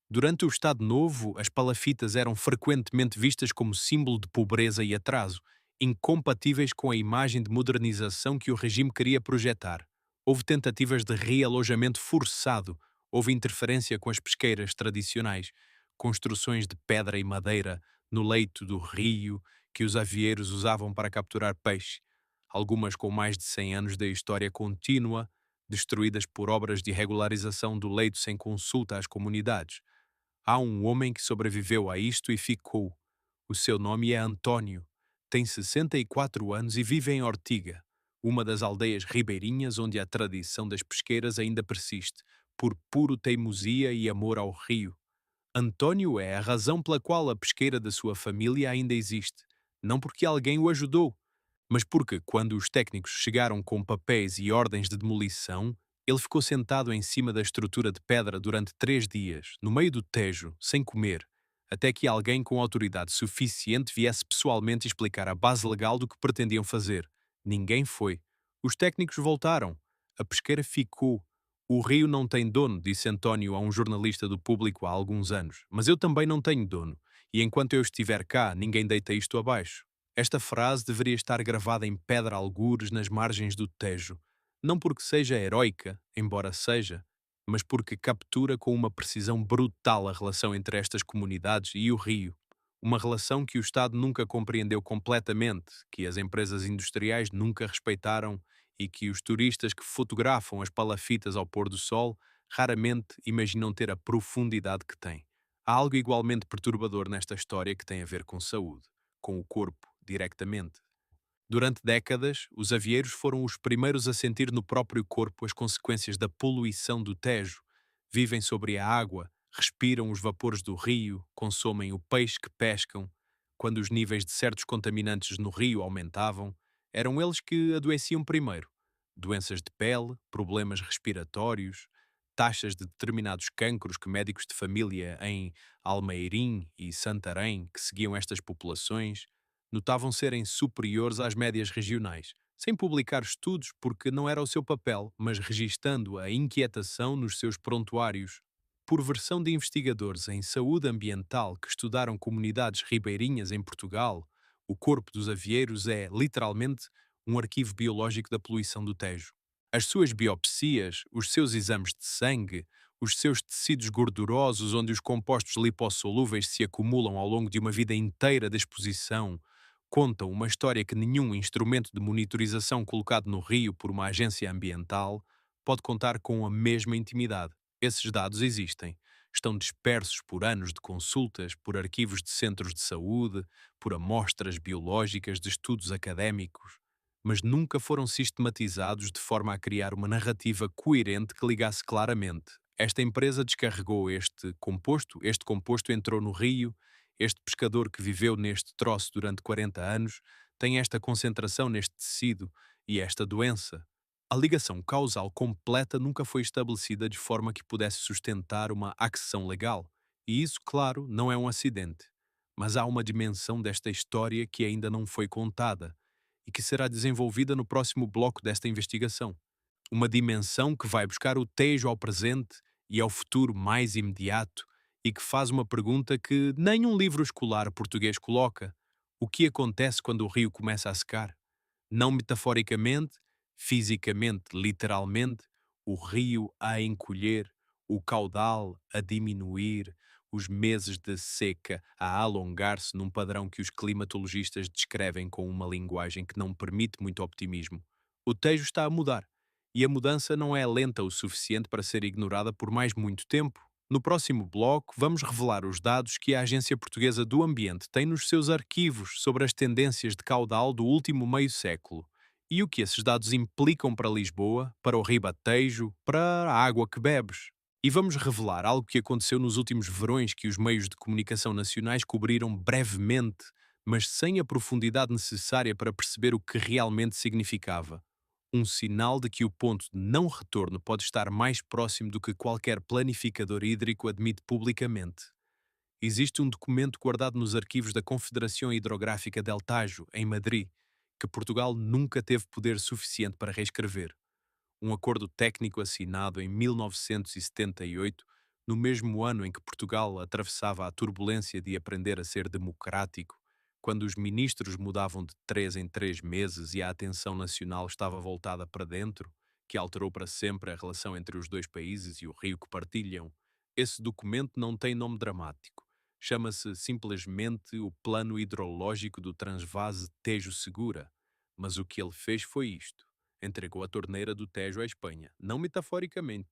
Durante o Estado Novo, as palafitas eram frequentemente vistas como símbolo de pobreza e atraso, incompatíveis com a imagem de modernização que o regime queria projetar. Houve tentativas de realojamento forçado, houve interferência com as pesqueiras tradicionais, construções de pedra e madeira no leito do rio que os avieiros usavam para capturar peixe, algumas com mais de 100 anos de história contínua, destruídas por obras de regularização do leito sem consulta às comunidades. Há um homem que sobreviveu a isto e ficou. O seu nome é António. Tem 64 anos e vive em Ortiga, uma das aldeias ribeirinhas onde a tradição das pesqueiras ainda persiste, por puro teimosia e amor ao rio. António é a razão pela qual a pesqueira da sua família ainda existe, não porque alguém o ajudou, mas porque, quando os técnicos chegaram com papéis e ordens de demolição, ele ficou sentado em cima da estrutura de pedra durante 3 dias, no meio do Tejo, sem comer, até que alguém com autoridade suficiente viesse pessoalmente explicar a base legal do que pretendiam fazer. Ninguém foi. Os técnicos voltaram. A pesqueira ficou. O rio não tem dono, disse António a um jornalista do Público há alguns anos, mas eu também não tenho dono, e enquanto eu estiver cá, ninguém deita isto abaixo. Esta frase deveria estar gravada em pedra algures nas margens do Tejo, não porque seja heroica, embora seja, mas porque captura com uma precisão brutal a relação entre estas comunidades e o rio, uma relação que o Estado nunca compreendeu completamente, que as empresas industriais nunca respeitaram e que os turistas que fotografam as palafitas ao pôr do sol raramente imaginam ter a profundidade que tem. Há algo igualmente perturbador nesta história que tem a ver com saúde, com o corpo, directamente. Durante décadas, os avieiros foram os primeiros a sentir no próprio corpo as consequências da poluição do Tejo. Vivem sobre a água, respiram os vapores do rio, consomem o peixe que pescam. Quando os níveis de certos contaminantes no rio aumentavam, eram eles que adoeciam primeiro. Doenças de pele, problemas respiratórios, taxas de determinados cancros que médicos de família em Almeirim e Santarém, que seguiam estas populações, notavam serem superiores às médias regionais, sem publicar estudos porque não era o seu papel, mas registando a inquietação nos seus prontuários. Por versão de investigadores em saúde ambiental que estudaram comunidades ribeirinhas em Portugal, o corpo dos avieiros é, literalmente, um arquivo biológico da poluição do Tejo. As suas biopsias, os seus exames de sangue, os seus tecidos gordurosos onde os compostos lipossolúveis se acumulam ao longo de uma vida inteira de exposição, contam uma história que nenhum instrumento de monitorização colocado no rio por uma agência ambiental pode contar com a mesma intimidade. Esses dados existem. Estão dispersos por anos de consultas, por arquivos de centros de saúde, por amostras biológicas de estudos académicos, mas nunca foram sistematizados de forma a criar uma narrativa coerente que ligasse claramente. Esta empresa descarregou este composto entrou no rio, este pescador que viveu neste troço durante 40 anos tem esta concentração neste tecido e esta doença. A ligação causal completa nunca foi estabelecida de forma que pudesse sustentar uma ação legal. E isso, claro, não é um acidente. Mas há uma dimensão desta história que ainda não foi contada e que será desenvolvida no próximo bloco desta investigação. Uma dimensão que vai buscar o Tejo ao presente e ao futuro mais imediato e que faz uma pergunta que nenhum livro escolar português coloca: o que acontece quando o rio começa a secar? Não metaforicamente, fisicamente, literalmente, o rio a encolher, o caudal a diminuir, os meses de seca a alongar-se num padrão que os climatologistas descrevem com uma linguagem que não permite muito optimismo. O Tejo está a mudar, e a mudança não é lenta o suficiente para ser ignorada por mais muito tempo. No próximo bloco, vamos revelar os dados que a Agência Portuguesa do Ambiente tem nos seus arquivos sobre as tendências de caudal do último meio século e o que esses dados implicam para Lisboa, para o Ribatejo, para a água que bebes. E vamos revelar algo que aconteceu nos últimos verões que os meios de comunicação nacionais cobriram brevemente, mas sem a profundidade necessária para perceber o que realmente significava. Um sinal de que o ponto de não retorno pode estar mais próximo do que qualquer planificador hídrico admite publicamente. Existe um documento guardado nos arquivos da Confederação Hidrográfica del Tajo, em Madrid, que Portugal nunca teve poder suficiente para reescrever. Um acordo técnico assinado em 1978, no mesmo ano em que Portugal atravessava a turbulência de aprender a ser democrático, quando os ministros mudavam de 3 em 3 meses e a atenção nacional estava voltada para dentro, que alterou para sempre a relação entre os dois países e o rio que partilham. Esse documento não tem nome dramático. Chama-se simplesmente o Plano Hidrológico do Transvase Tejo Segura. Mas o que ele fez foi isto: entregou a torneira do Tejo à Espanha, não metaforicamente,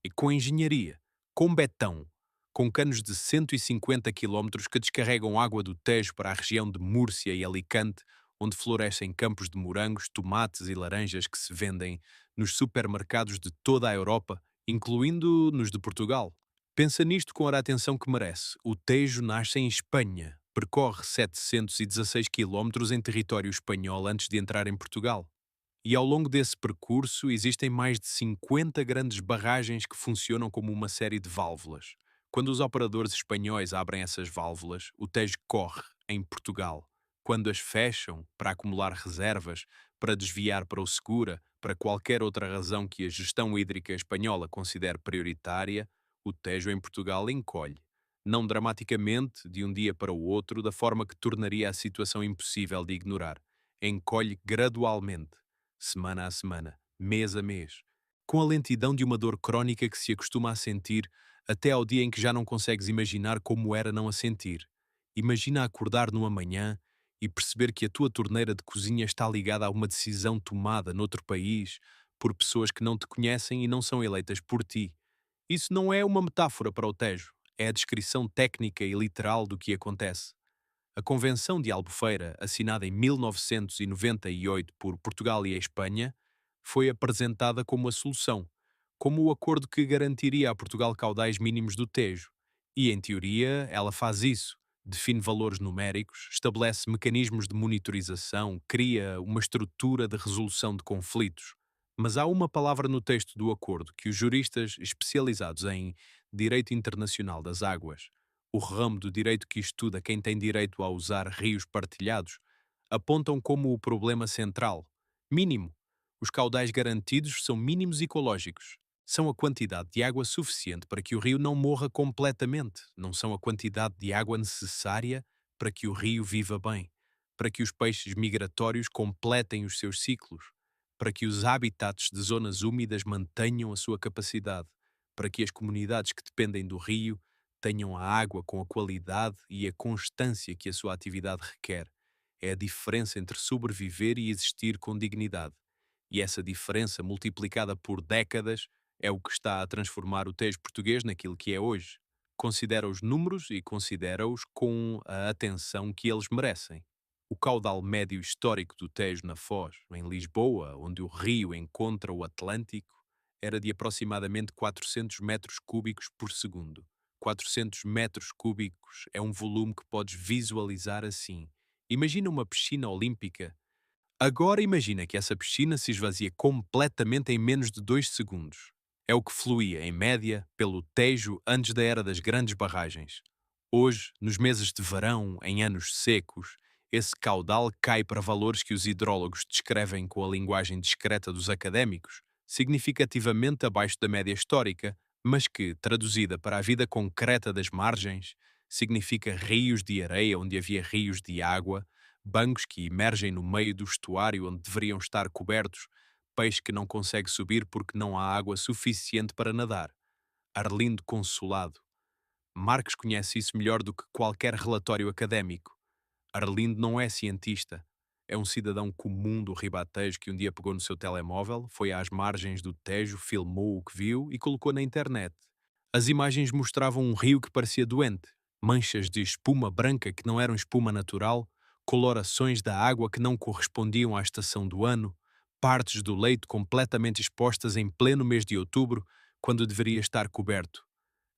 e com engenharia, com betão, com canos de 150 quilómetros que descarregam água do Tejo para a região de Múrcia e Alicante, onde florescem campos de morangos, tomates e laranjas que se vendem nos supermercados de toda a Europa, incluindo nos de Portugal. Pensa nisto com a atenção que merece. O Tejo nasce em Espanha, percorre 716 quilómetros em território espanhol antes de entrar em Portugal. E ao longo desse percurso existem mais de 50 grandes barragens que funcionam como uma série de válvulas. Quando os operadores espanhóis abrem essas válvulas, o Tejo corre, em Portugal. Quando as fecham, para acumular reservas, para desviar para o Segura, para qualquer outra razão que a gestão hídrica espanhola considere prioritária, o Tejo em Portugal encolhe. Não dramaticamente, de um dia para o outro, da forma que tornaria a situação impossível de ignorar. Encolhe gradualmente, semana a semana, mês a mês, com a lentidão de uma dor crónica que se acostuma a sentir até ao dia em que já não consegues imaginar como era não a sentir. Imagina acordar numa manhã e perceber que a tua torneira de cozinha está ligada a uma decisão tomada noutro país por pessoas que não te conhecem e não são eleitas por ti. Isso não é uma metáfora para o Tejo, é a descrição técnica e literal do que acontece. A Convenção de Albufeira, assinada em 1998 por Portugal e a Espanha, foi apresentada como a solução, como o acordo que garantiria a Portugal caudais mínimos do Tejo. E, em teoria, ela faz isso. Define valores numéricos, estabelece mecanismos de monitorização, cria uma estrutura de resolução de conflitos. Mas há uma palavra no texto do acordo que os juristas especializados em direito internacional das águas, o ramo do direito que estuda quem tem direito a usar rios partilhados, apontam como o problema central. Mínimo. Os caudais garantidos são mínimos ecológicos. São a quantidade de água suficiente para que o rio não morra completamente. Não são a quantidade de água necessária para que o rio viva bem, para que os peixes migratórios completem os seus ciclos, para que os habitats de zonas úmidas mantenham a sua capacidade, para que as comunidades que dependem do rio tenham a água com a qualidade e a constância que a sua atividade requer. É a diferença entre sobreviver e existir com dignidade. E essa diferença, multiplicada por décadas, é o que está a transformar o Tejo português naquilo que é hoje. Considera os números e considera-os com a atenção que eles merecem. O caudal médio histórico do Tejo na Foz, em Lisboa, onde o rio encontra o Atlântico, era de aproximadamente 400 metros cúbicos por segundo. 400 metros cúbicos é um volume que podes visualizar assim. Imagina uma piscina olímpica. Agora imagina que essa piscina se esvazia completamente em menos de 2 segundos. É o que fluía, em média, pelo Tejo antes da era das grandes barragens. Hoje, nos meses de verão, em anos secos, esse caudal cai para valores que os hidrólogos descrevem com a linguagem discreta dos académicos, significativamente abaixo da média histórica, mas que, traduzida para a vida concreta das margens, significa rios de areia onde havia rios de água, bancos que emergem no meio do estuário onde deveriam estar cobertos, peixe que não consegue subir porque não há água suficiente para nadar. Arlindo Consolado. Marx conhece isso melhor do que qualquer relatório académico. Arlindo não é cientista. É um cidadão comum do Ribatejo que um dia pegou no seu telemóvel, foi às margens do Tejo, filmou o que viu e colocou na internet. As imagens mostravam um rio que parecia doente, manchas de espuma branca que não eram espuma natural, colorações da água que não correspondiam à estação do ano, partes do leito completamente expostas em pleno mês de outubro, quando deveria estar coberto.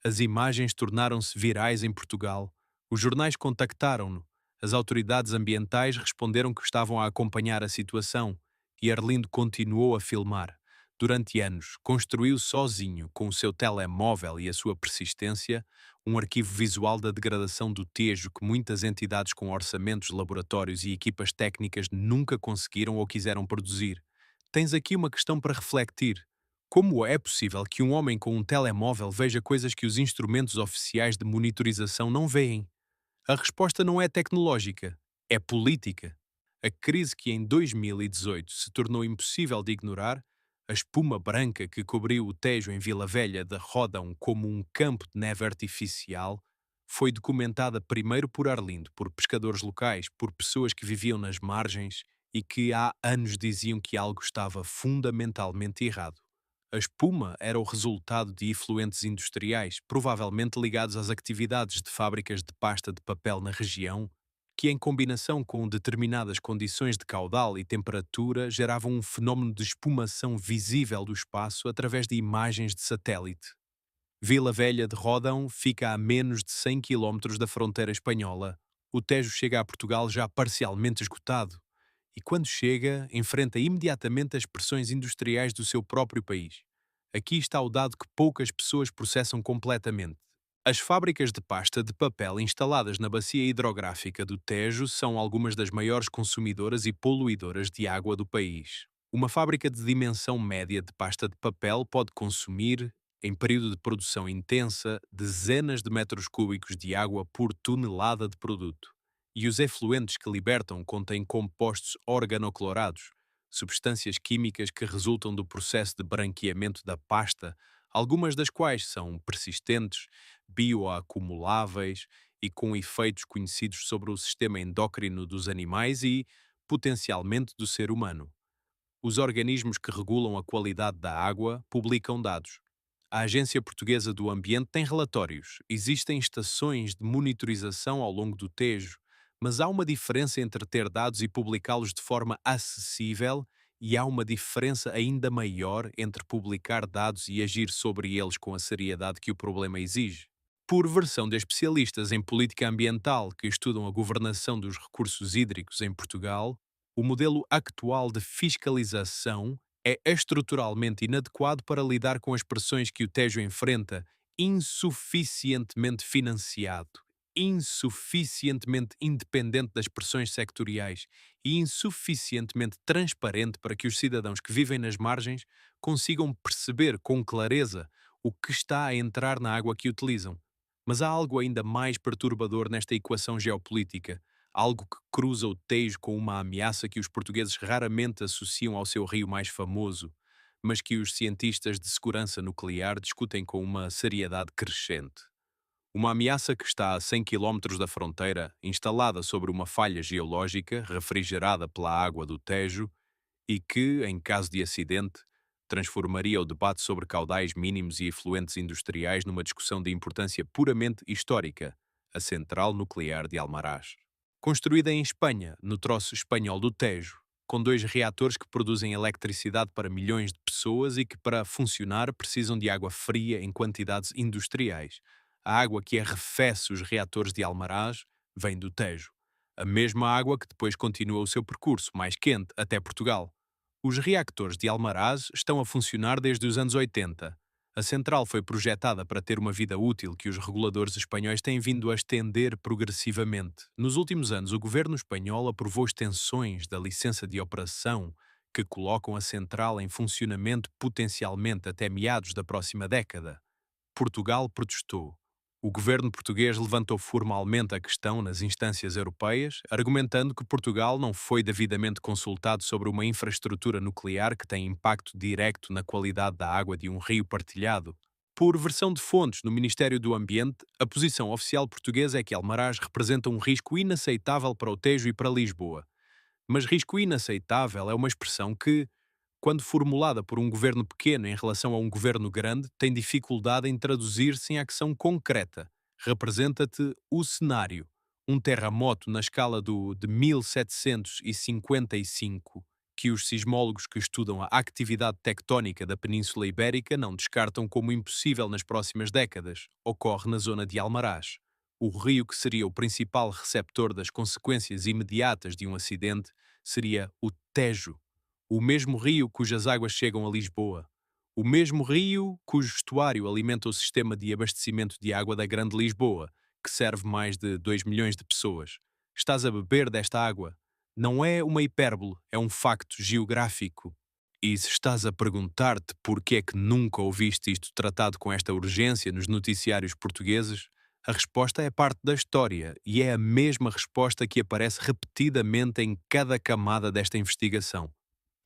As imagens tornaram-se virais em Portugal. Os jornais contactaram-no. As autoridades ambientais responderam que estavam a acompanhar a situação e Arlindo continuou a filmar. Durante anos, construiu sozinho, com o seu telemóvel e a sua persistência, um arquivo visual da degradação do Tejo que muitas entidades com orçamentos, laboratórios e equipas técnicas nunca conseguiram ou quiseram produzir. Tens aqui uma questão para refletir. Como é possível que um homem com um telemóvel veja coisas que os instrumentos oficiais de monitorização não veem? A resposta não é tecnológica, é política. A crise que em 2018 se tornou impossível de ignorar, a espuma branca que cobriu o Tejo em Vila Velha de Ródão como um campo de neve artificial, foi documentada primeiro por Arlindo, por pescadores locais, por pessoas que viviam nas margens e que há anos diziam que algo estava fundamentalmente errado. A espuma era o resultado de efluentes industriais, provavelmente ligados às atividades de fábricas de pasta de papel na região, que, em combinação com determinadas condições de caudal e temperatura, geravam um fenómeno de espumação visível do espaço através de imagens de satélite. Vila Velha de Ródão fica a menos de 100 quilómetros da fronteira espanhola. O Tejo chega a Portugal já parcialmente esgotado e, quando chega, enfrenta imediatamente as pressões industriais do seu próprio país. Aqui está o dado que poucas pessoas processam completamente. As fábricas de pasta de papel instaladas na bacia hidrográfica do Tejo são algumas das maiores consumidoras e poluidoras de água do país. Uma fábrica de dimensão média de pasta de papel pode consumir, em período de produção intensa, dezenas de metros cúbicos de água por tonelada de produto. E os efluentes que libertam contêm compostos organoclorados, substâncias químicas que resultam do processo de branqueamento da pasta, algumas das quais são persistentes, bioacumuláveis e com efeitos conhecidos sobre o sistema endócrino dos animais e, potencialmente, do ser humano. Os organismos que regulam a qualidade da água publicam dados. A Agência Portuguesa do Ambiente tem relatórios. Existem estações de monitorização ao longo do Tejo, mas há uma diferença entre ter dados e publicá-los de forma acessível e há uma diferença ainda maior entre publicar dados e agir sobre eles com a seriedade que o problema exige. Por versão de especialistas em política ambiental que estudam a governação dos recursos hídricos em Portugal, o modelo atual de fiscalização é estruturalmente inadequado para lidar com as pressões que o Tejo enfrenta, insuficientemente financiado, insuficientemente independente das pressões sectoriais e insuficientemente transparente para que os cidadãos que vivem nas margens consigam perceber com clareza o que está a entrar na água que utilizam. Mas há algo ainda mais perturbador nesta equação geopolítica, algo que cruza o Tejo com uma ameaça que os portugueses raramente associam ao seu rio mais famoso, mas que os cientistas de segurança nuclear discutem com uma seriedade crescente. Uma ameaça que está a 100 quilómetros da fronteira, instalada sobre uma falha geológica refrigerada pela água do Tejo e que, em caso de acidente, transformaria o debate sobre caudais mínimos e efluentes industriais numa discussão de importância puramente histórica, a central nuclear de Almaraz. Construída em Espanha, no troço espanhol do Tejo, com dois reatores que produzem eletricidade para milhões de pessoas e que, para funcionar, precisam de água fria em quantidades industriais. A água que arrefece os reatores de Almaraz vem do Tejo. A mesma água que depois continua o seu percurso mais quente até Portugal. Os reatores de Almaraz estão a funcionar desde os anos 80. A central foi projetada para ter uma vida útil que os reguladores espanhóis têm vindo a estender progressivamente. Nos últimos anos, o governo espanhol aprovou extensões da licença de operação que colocam a central em funcionamento potencialmente até meados da próxima década. Portugal protestou. O governo português levantou formalmente a questão nas instâncias europeias, argumentando que Portugal não foi devidamente consultado sobre uma infraestrutura nuclear que tem impacto direto na qualidade da água de um rio partilhado. Por versão de fontes no Ministério do Ambiente, a posição oficial portuguesa é que Almaraz representa um risco inaceitável para o Tejo e para Lisboa. Mas risco inaceitável é uma expressão que, quando formulada por um governo pequeno em relação a um governo grande, tem dificuldade em traduzir-se em ação concreta. Representa-te o cenário, um terremoto na escala de 1755, que os sismólogos que estudam a atividade tectónica da Península Ibérica não descartam como impossível nas próximas décadas, ocorre na zona de Almaraz. O rio que seria o principal receptor das consequências imediatas de um acidente seria o Tejo, o mesmo rio cujas águas chegam a Lisboa, o mesmo rio cujo estuário alimenta o sistema de abastecimento de água da Grande Lisboa, que serve mais de 2 milhões de pessoas. Estás a beber desta água. Não é uma hipérbole, é um facto geográfico. E se estás a perguntar-te por que é que nunca ouviste isto tratado com esta urgência nos noticiários portugueses, a resposta é parte da história e é a mesma resposta que aparece repetidamente em cada camada desta investigação.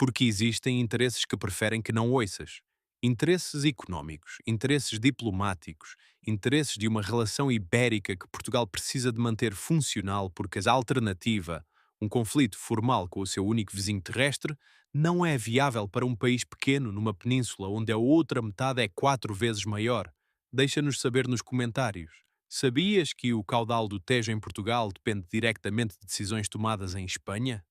Porque existem interesses que preferem que não ouças. Interesses económicos, interesses diplomáticos, interesses de uma relação ibérica que Portugal precisa de manter funcional porque a alternativa, um conflito formal com o seu único vizinho terrestre, não é viável para um país pequeno numa península onde a outra metade é 4 vezes maior. Deixa-nos saber nos comentários. Sabias que o caudal do Tejo em Portugal depende diretamente de decisões tomadas em Espanha?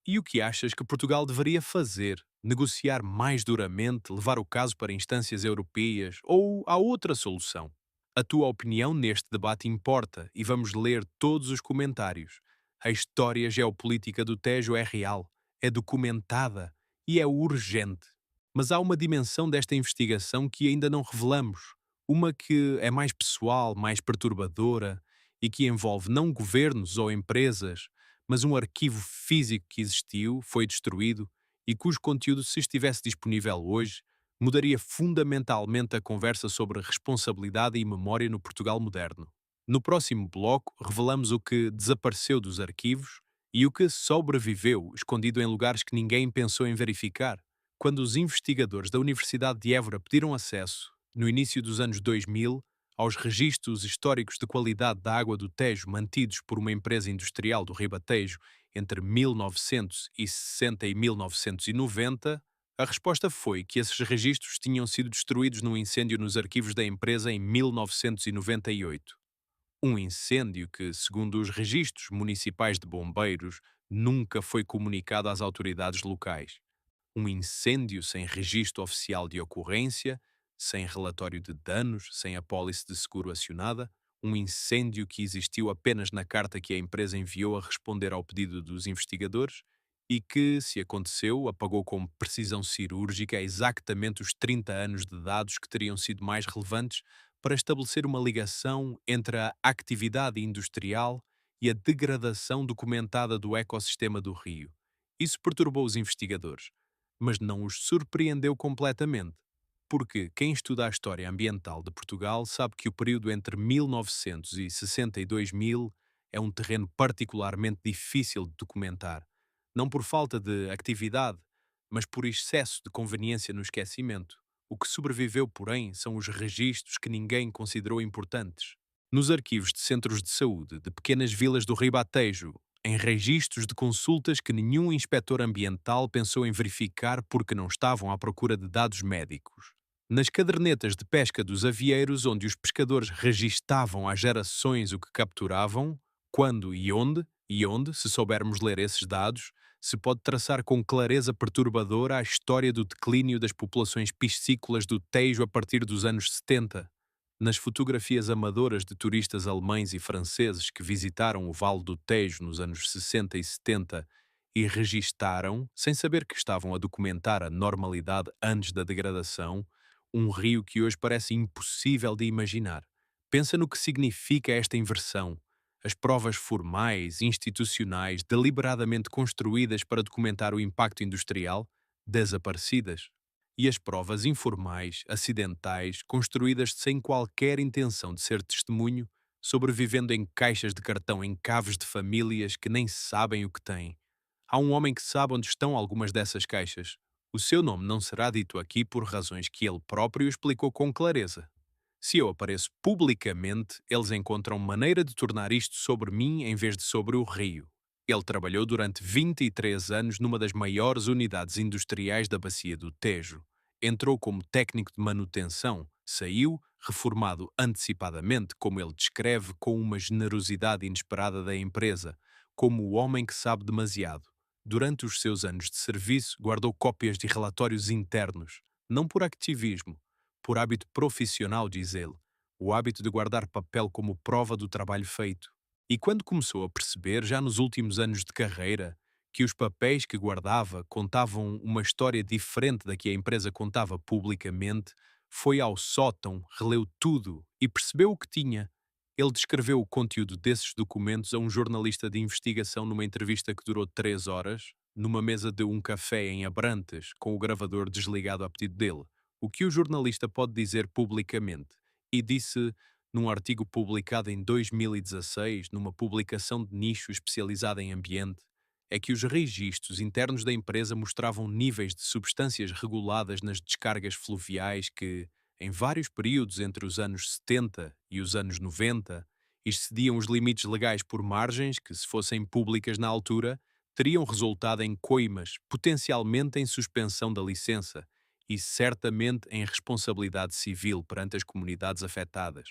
E o que achas que Portugal deveria fazer? Negociar mais duramente, levar o caso para instâncias europeias ou há outra solução? A tua opinião neste debate importa e vamos ler todos os comentários. A história geopolítica do Tejo é real, é documentada e é urgente. Mas há uma dimensão desta investigação que ainda não revelamos, uma que é mais pessoal, mais perturbadora e que envolve não governos ou empresas, mas um arquivo físico que existiu, foi destruído e cujo conteúdo, se estivesse disponível hoje, mudaria fundamentalmente a conversa sobre responsabilidade e memória no Portugal moderno. No próximo bloco, revelamos o que desapareceu dos arquivos e o que sobreviveu, escondido em lugares que ninguém pensou em verificar. Quando os investigadores da Universidade de Évora pediram acesso, no início dos anos 2000, aos registros históricos de qualidade da água do Tejo mantidos por uma empresa industrial do Ribatejo entre 1960 e 1990, a resposta foi que esses registros tinham sido destruídos num incêndio nos arquivos da empresa em 1998. Um incêndio que, segundo os registros municipais de bombeiros, nunca foi comunicado às autoridades locais. Um incêndio sem registro oficial de ocorrência, sem relatório de danos, sem apólice de seguro acionada, um incêndio que existiu apenas na carta que a empresa enviou a responder ao pedido dos investigadores e que, se aconteceu, apagou com precisão cirúrgica exatamente os 30 anos de dados que teriam sido mais relevantes para estabelecer uma ligação entre a atividade industrial e a degradação documentada do ecossistema do rio. Isso perturbou os investigadores, mas não os surpreendeu completamente, porque quem estuda a história ambiental de Portugal sabe que o período entre 1960 e 2000 é um terreno particularmente difícil de documentar, não por falta de atividade, mas por excesso de conveniência no esquecimento. O que sobreviveu, porém, são os registros que ninguém considerou importantes. Nos arquivos de centros de saúde de pequenas vilas do Ribatejo, em registros de consultas que nenhum inspetor ambiental pensou em verificar porque não estavam à procura de dados médicos. Nas cadernetas de pesca dos avieiros, onde os pescadores registavam há gerações o que capturavam, quando e onde, se soubermos ler esses dados, se pode traçar com clareza perturbadora a história do declínio das populações piscícolas do Tejo a partir dos anos 70. Nas fotografias amadoras de turistas alemães e franceses que visitaram o Vale do Tejo nos anos 60 e 70 e registaram, sem saber que estavam a documentar a normalidade antes da degradação, um rio que hoje parece impossível de imaginar. Pensa no que significa esta inversão. As provas formais, institucionais, deliberadamente construídas para documentar o impacto industrial, desaparecidas. E as provas informais, acidentais, construídas sem qualquer intenção de ser testemunho, sobrevivendo em caixas de cartão em caves de famílias que nem sabem o que têm. Há um homem que sabe onde estão algumas dessas caixas. O seu nome não será dito aqui por razões que ele próprio explicou com clareza. Se eu apareço publicamente, eles encontram maneira de tornar isto sobre mim em vez de sobre o rio. Ele trabalhou durante 23 anos numa das maiores unidades industriais da bacia do Tejo. Entrou como técnico de manutenção, saiu, reformado antecipadamente, como ele descreve, com uma generosidade inesperada da empresa, como o homem que sabe demasiado. Durante os seus anos de serviço, guardou cópias de relatórios internos, não por ativismo, por hábito profissional, diz ele, o hábito de guardar papel como prova do trabalho feito. E quando começou a perceber, já nos últimos anos de carreira, que os papéis que guardava contavam uma história diferente da que a empresa contava publicamente, foi ao sótão, releu tudo e percebeu o que tinha. Ele descreveu o conteúdo desses documentos a um jornalista de investigação numa entrevista que durou 3 horas, numa mesa de um café em Abrantes, com o gravador desligado a pedido dele. O que o jornalista pode dizer publicamente, e disse num artigo publicado em 2016, numa publicação de nicho especializada em ambiente, é que os registros internos da empresa mostravam níveis de substâncias reguladas nas descargas fluviais que, em vários períodos entre os anos 70 e os anos 90, excediam os limites legais por margens que, se fossem públicas na altura, teriam resultado em coimas, potencialmente em suspensão da licença e certamente em responsabilidade civil perante as comunidades afetadas.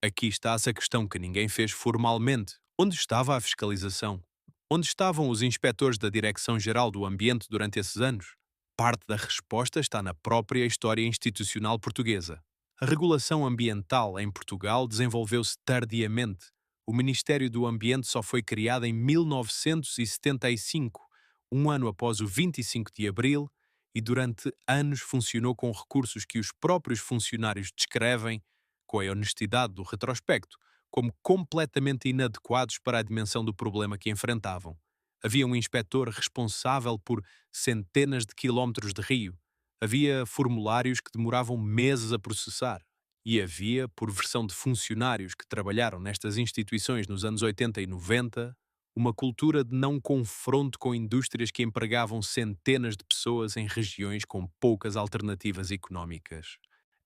Aqui está-se a questão que ninguém fez formalmente. Onde estava a fiscalização? Onde estavam os inspectores da Direção-Geral do Ambiente durante esses anos? Parte da resposta está na própria história institucional portuguesa. A regulação ambiental em Portugal desenvolveu-se tardiamente. O Ministério do Ambiente só foi criado em 1975, um ano após o 25 de Abril, e durante anos funcionou com recursos que os próprios funcionários descrevem, com a honestidade do retrospecto, como completamente inadequados para a dimensão do problema que enfrentavam. Havia um inspetor responsável por centenas de quilómetros de rio. Havia formulários que demoravam meses a processar. E havia, por versão de funcionários que trabalharam nestas instituições nos anos 80 e 90, uma cultura de não confronto com indústrias que empregavam centenas de pessoas em regiões com poucas alternativas económicas.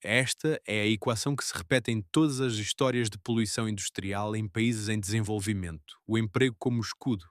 Esta é a equação que se repete em todas as histórias de poluição industrial em países em desenvolvimento. O emprego como escudo.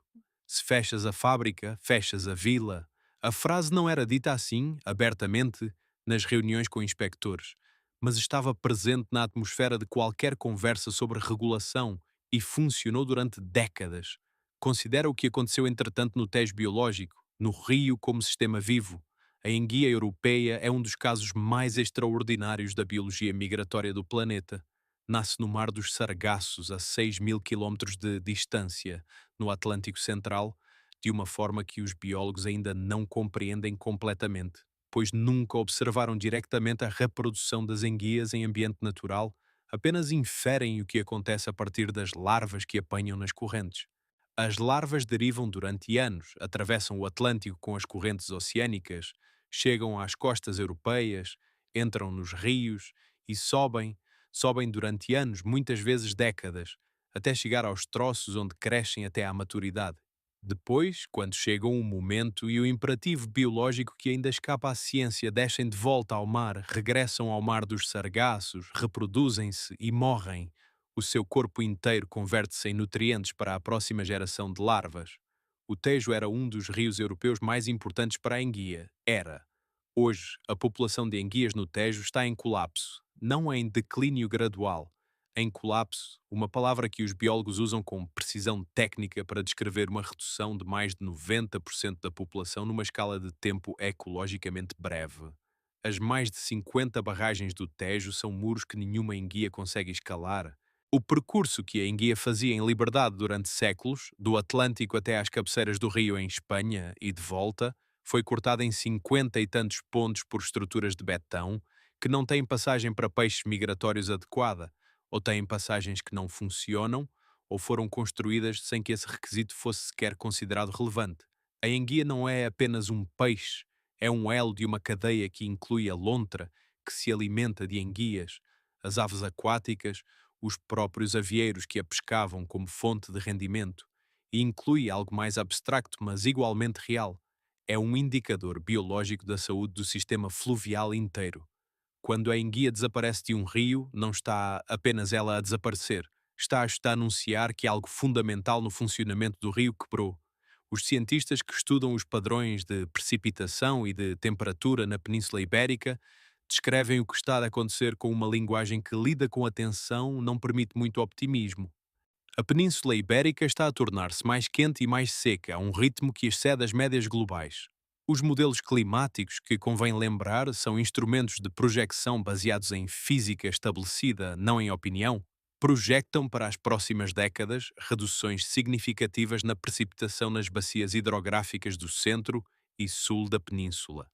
Se fechas a fábrica, fechas a vila. A frase não era dita assim, abertamente, nas reuniões com inspectores, mas estava presente na atmosfera de qualquer conversa sobre regulação e funcionou durante décadas. Considera o que aconteceu entretanto no Tejo biológico, no rio como sistema vivo. A enguia europeia é um dos casos mais extraordinários da biologia migratória do planeta. Nasce no Mar dos Sargassos, a 6.000 quilómetros de distância, no Atlântico Central, de uma forma que os biólogos ainda não compreendem completamente, pois nunca observaram diretamente a reprodução das enguias em ambiente natural, apenas inferem o que acontece a partir das larvas que apanham nas correntes. As larvas derivam durante anos, atravessam o Atlântico com as correntes oceânicas, chegam às costas europeias, entram nos rios e sobem durante anos, muitas vezes décadas, até chegar aos troços onde crescem até à maturidade. Depois, quando chega um momento e o imperativo biológico que ainda escapa à ciência descem de volta ao mar, regressam ao mar dos sargassos, reproduzem-se e morrem, o seu corpo inteiro converte-se em nutrientes para a próxima geração de larvas. O Tejo era um dos rios europeus mais importantes para a enguia. Era. Hoje, a população de enguias no Tejo está em colapso, não em declínio gradual. Em colapso, uma palavra que os biólogos usam com precisão técnica para descrever uma redução de mais de 90% da população numa escala de tempo ecologicamente breve. As mais de 50 barragens do Tejo são muros que nenhuma enguia consegue escalar. O percurso que a enguia fazia em liberdade durante séculos, do Atlântico até às cabeceiras do rio em Espanha e de volta, foi cortado em 50 e tantos pontos por estruturas de betão que não têm passagem para peixes migratórios adequada, ou têm passagens que não funcionam, ou foram construídas sem que esse requisito fosse sequer considerado relevante. A enguia não é apenas um peixe, é um elo de uma cadeia que inclui a lontra, que se alimenta de enguias, as aves aquáticas, os próprios avieiros que a pescavam como fonte de rendimento, e inclui algo mais abstracto, mas igualmente real. É um indicador biológico da saúde do sistema fluvial inteiro. Quando a enguia desaparece de um rio, não está apenas ela a desaparecer, está a anunciar que algo fundamental no funcionamento do rio quebrou. Os cientistas que estudam os padrões de precipitação e de temperatura na Península Ibérica descrevem o que está a acontecer com uma linguagem que lida com a tensão não permite muito optimismo. A Península Ibérica está a tornar-se mais quente e mais seca a um ritmo que excede as médias globais. Os modelos climáticos, que convém lembrar, são instrumentos de projeção baseados em física estabelecida, não em opinião, projetam para as próximas décadas reduções significativas na precipitação nas bacias hidrográficas do centro e sul da península.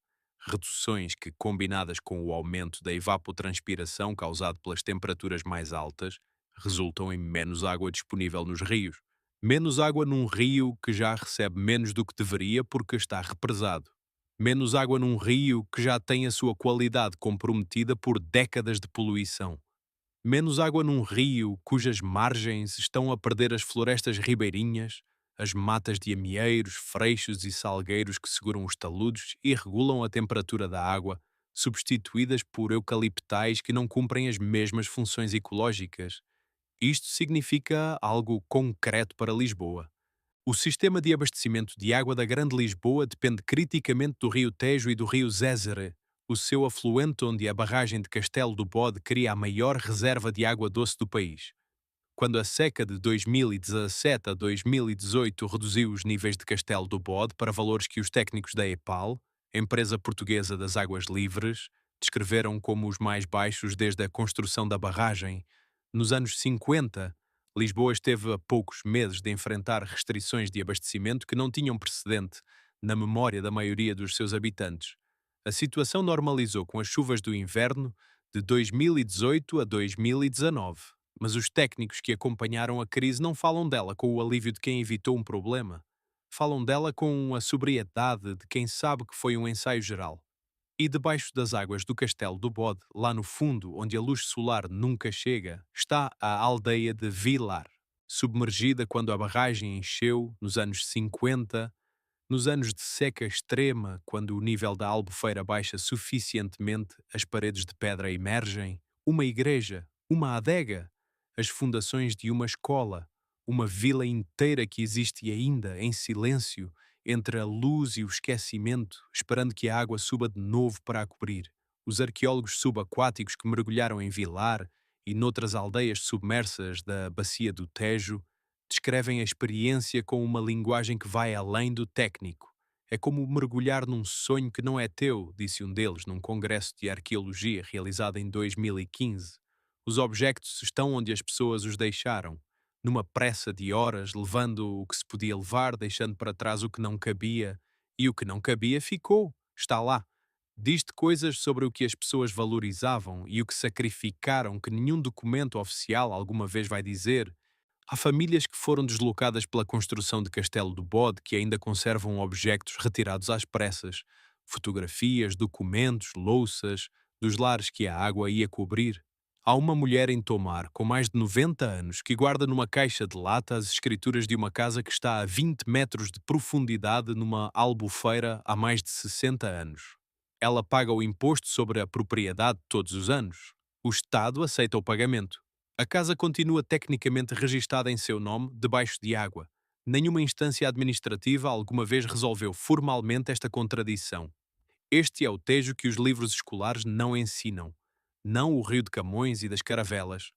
Reduções que, combinadas com o aumento da evapotranspiração causado pelas temperaturas mais altas, resultam em menos água disponível nos rios. Menos água num rio que já recebe menos do que deveria porque está represado. Menos água num rio que já tem a sua qualidade comprometida por décadas de poluição. Menos água num rio cujas margens estão a perder as florestas ribeirinhas, as matas de amieiros, freixos e salgueiros que seguram os taludes e regulam a temperatura da água, substituídas por eucaliptais que não cumprem as mesmas funções ecológicas. Isto significa algo concreto para Lisboa. O sistema de abastecimento de água da Grande Lisboa depende criticamente do rio Tejo e do rio Zézere, o seu afluente onde a barragem de Castelo do Bode cria a maior reserva de água doce do país. Quando a seca de 2017 a 2018 reduziu os níveis de Castelo do Bode para valores que os técnicos da EPAL, empresa portuguesa das águas livres, descreveram como os mais baixos desde a construção da barragem, nos anos 50, Lisboa esteve a poucos meses de enfrentar restrições de abastecimento que não tinham precedente na memória da maioria dos seus habitantes. A situação normalizou com as chuvas do inverno de 2018 a 2019, mas os técnicos que acompanharam a crise não falam dela com o alívio de quem evitou um problema. Falam dela com a sobriedade de quem sabe que foi um ensaio geral. E debaixo das águas do Castelo do Bode, lá no fundo, onde a luz solar nunca chega, está a aldeia de Vilar, submergida quando a barragem encheu nos anos 50, nos anos de seca extrema, quando o nível da Albufeira baixa suficientemente, as paredes de pedra emergem, uma igreja, uma adega, as fundações de uma escola, uma vila inteira que existe ainda em silêncio, entre a luz e o esquecimento, esperando que a água suba de novo para a cobrir. Os arqueólogos subaquáticos que mergulharam em Vilar e noutras aldeias submersas da bacia do Tejo descrevem a experiência com uma linguagem que vai além do técnico. É como mergulhar num sonho que não é teu, disse um deles num congresso de arqueologia realizado em 2015. Os objetos estão onde as pessoas os deixaram. numa pressa de horas, levando o que se podia levar, deixando para trás o que não cabia, e o que não cabia ficou, está lá. Diz-te coisas sobre o que as pessoas valorizavam e o que sacrificaram que nenhum documento oficial alguma vez vai dizer. Há famílias que foram deslocadas pela construção de Castelo do Bode que ainda conservam objetos retirados às pressas, fotografias, documentos, louças, dos lares que a água ia cobrir. Há uma mulher em Tomar, com mais de 90 anos, que guarda numa caixa de lata as escrituras de uma casa que está a 20 metros de profundidade numa albufeira há mais de 60 anos. Ela paga o imposto sobre a propriedade todos os anos. O Estado aceita o pagamento. A casa continua tecnicamente registada em seu nome, debaixo de água. Nenhuma instância administrativa alguma vez resolveu formalmente esta contradição. Este é o Tejo que os livros escolares não ensinam. Não o Rio de Camões e das Caravelas.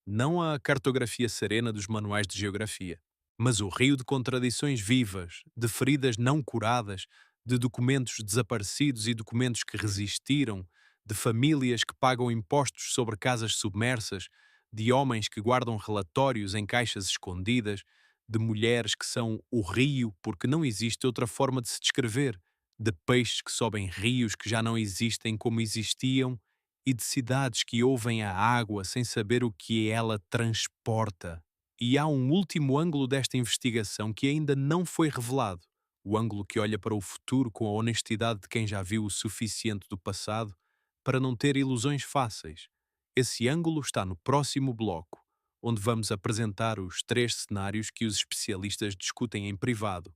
Não a cartografia serena dos manuais de geografia. Mas o rio de contradições vivas, de feridas não curadas, de documentos desaparecidos e documentos que resistiram, de famílias que pagam impostos sobre casas submersas, de homens que guardam relatórios em caixas escondidas, de mulheres que são o rio porque não existe outra forma de se descrever, de peixes que sobem rios que já não existem como existiam e de cidades que ouvem a água sem saber o que ela transporta. E há um último ângulo desta investigação que ainda não foi revelado, o ângulo que olha para o futuro com a honestidade de quem já viu o suficiente do passado para não ter ilusões fáceis. Esse ângulo está no próximo bloco, onde vamos apresentar os 3 cenários que os especialistas discutem em privado.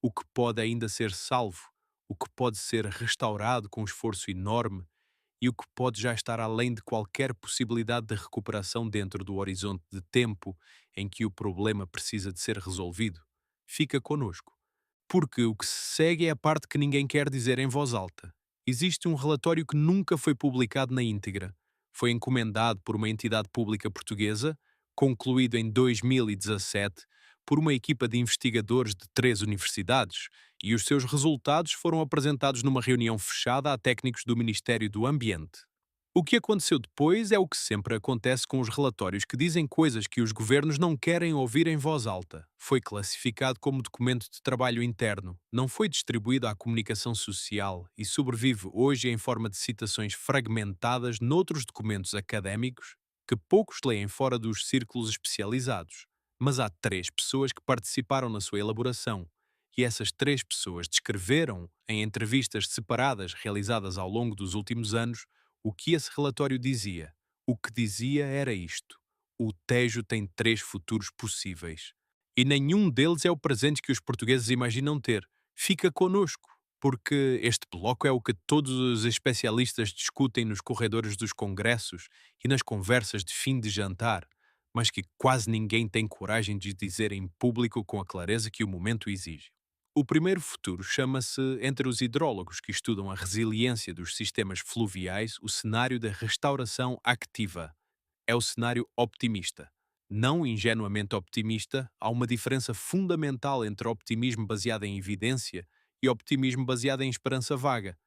O que pode ainda ser salvo, o que pode ser restaurado com esforço enorme e o que pode já estar além de qualquer possibilidade de recuperação dentro do horizonte de tempo em que o problema precisa de ser resolvido. Fica conosco. Porque o que se segue é a parte que ninguém quer dizer em voz alta. Existe um relatório que nunca foi publicado na íntegra. Foi encomendado por uma entidade pública portuguesa, concluído em 2017 por uma equipa de investigadores de 3 universidades, e os seus resultados foram apresentados numa reunião fechada a técnicos do Ministério do Ambiente. O que aconteceu depois é o que sempre acontece com os relatórios que dizem coisas que os governos não querem ouvir em voz alta. Foi classificado como documento de trabalho interno, não foi distribuído à comunicação social e sobrevive hoje em forma de citações fragmentadas noutros documentos académicos que poucos leem fora dos círculos especializados. Mas há 3 pessoas que participaram na sua elaboração, e essas 3 pessoas descreveram, em entrevistas separadas realizadas ao longo dos últimos anos, o que esse relatório dizia. O que dizia era isto: o Tejo tem 3 futuros possíveis. E nenhum deles é o presente que os portugueses imaginam ter. Fica connosco, porque este bloco é o que todos os especialistas discutem nos corredores dos congressos e nas conversas de fim de jantar, mas que quase ninguém tem coragem de dizer em público com a clareza que o momento exige. O primeiro futuro chama-se, entre os hidrólogos que estudam a resiliência dos sistemas fluviais, o cenário da restauração activa. É o cenário optimista. Não ingenuamente optimista, há uma diferença fundamental entre optimismo baseado em evidência e optimismo baseado em esperança vaga.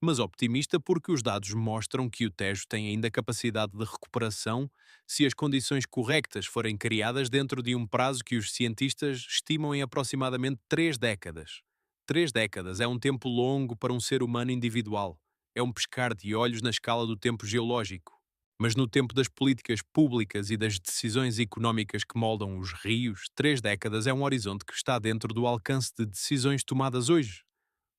Mas optimista porque os dados mostram que o Tejo tem ainda capacidade de recuperação se as condições corretas forem criadas dentro de um prazo que os cientistas estimam em aproximadamente 3 décadas. 3 décadas é um tempo longo para um ser humano individual. É um piscar de olhos na escala do tempo geológico. Mas no tempo das políticas públicas e das decisões económicas que moldam os rios, 3 décadas é um horizonte que está dentro do alcance de decisões tomadas hoje.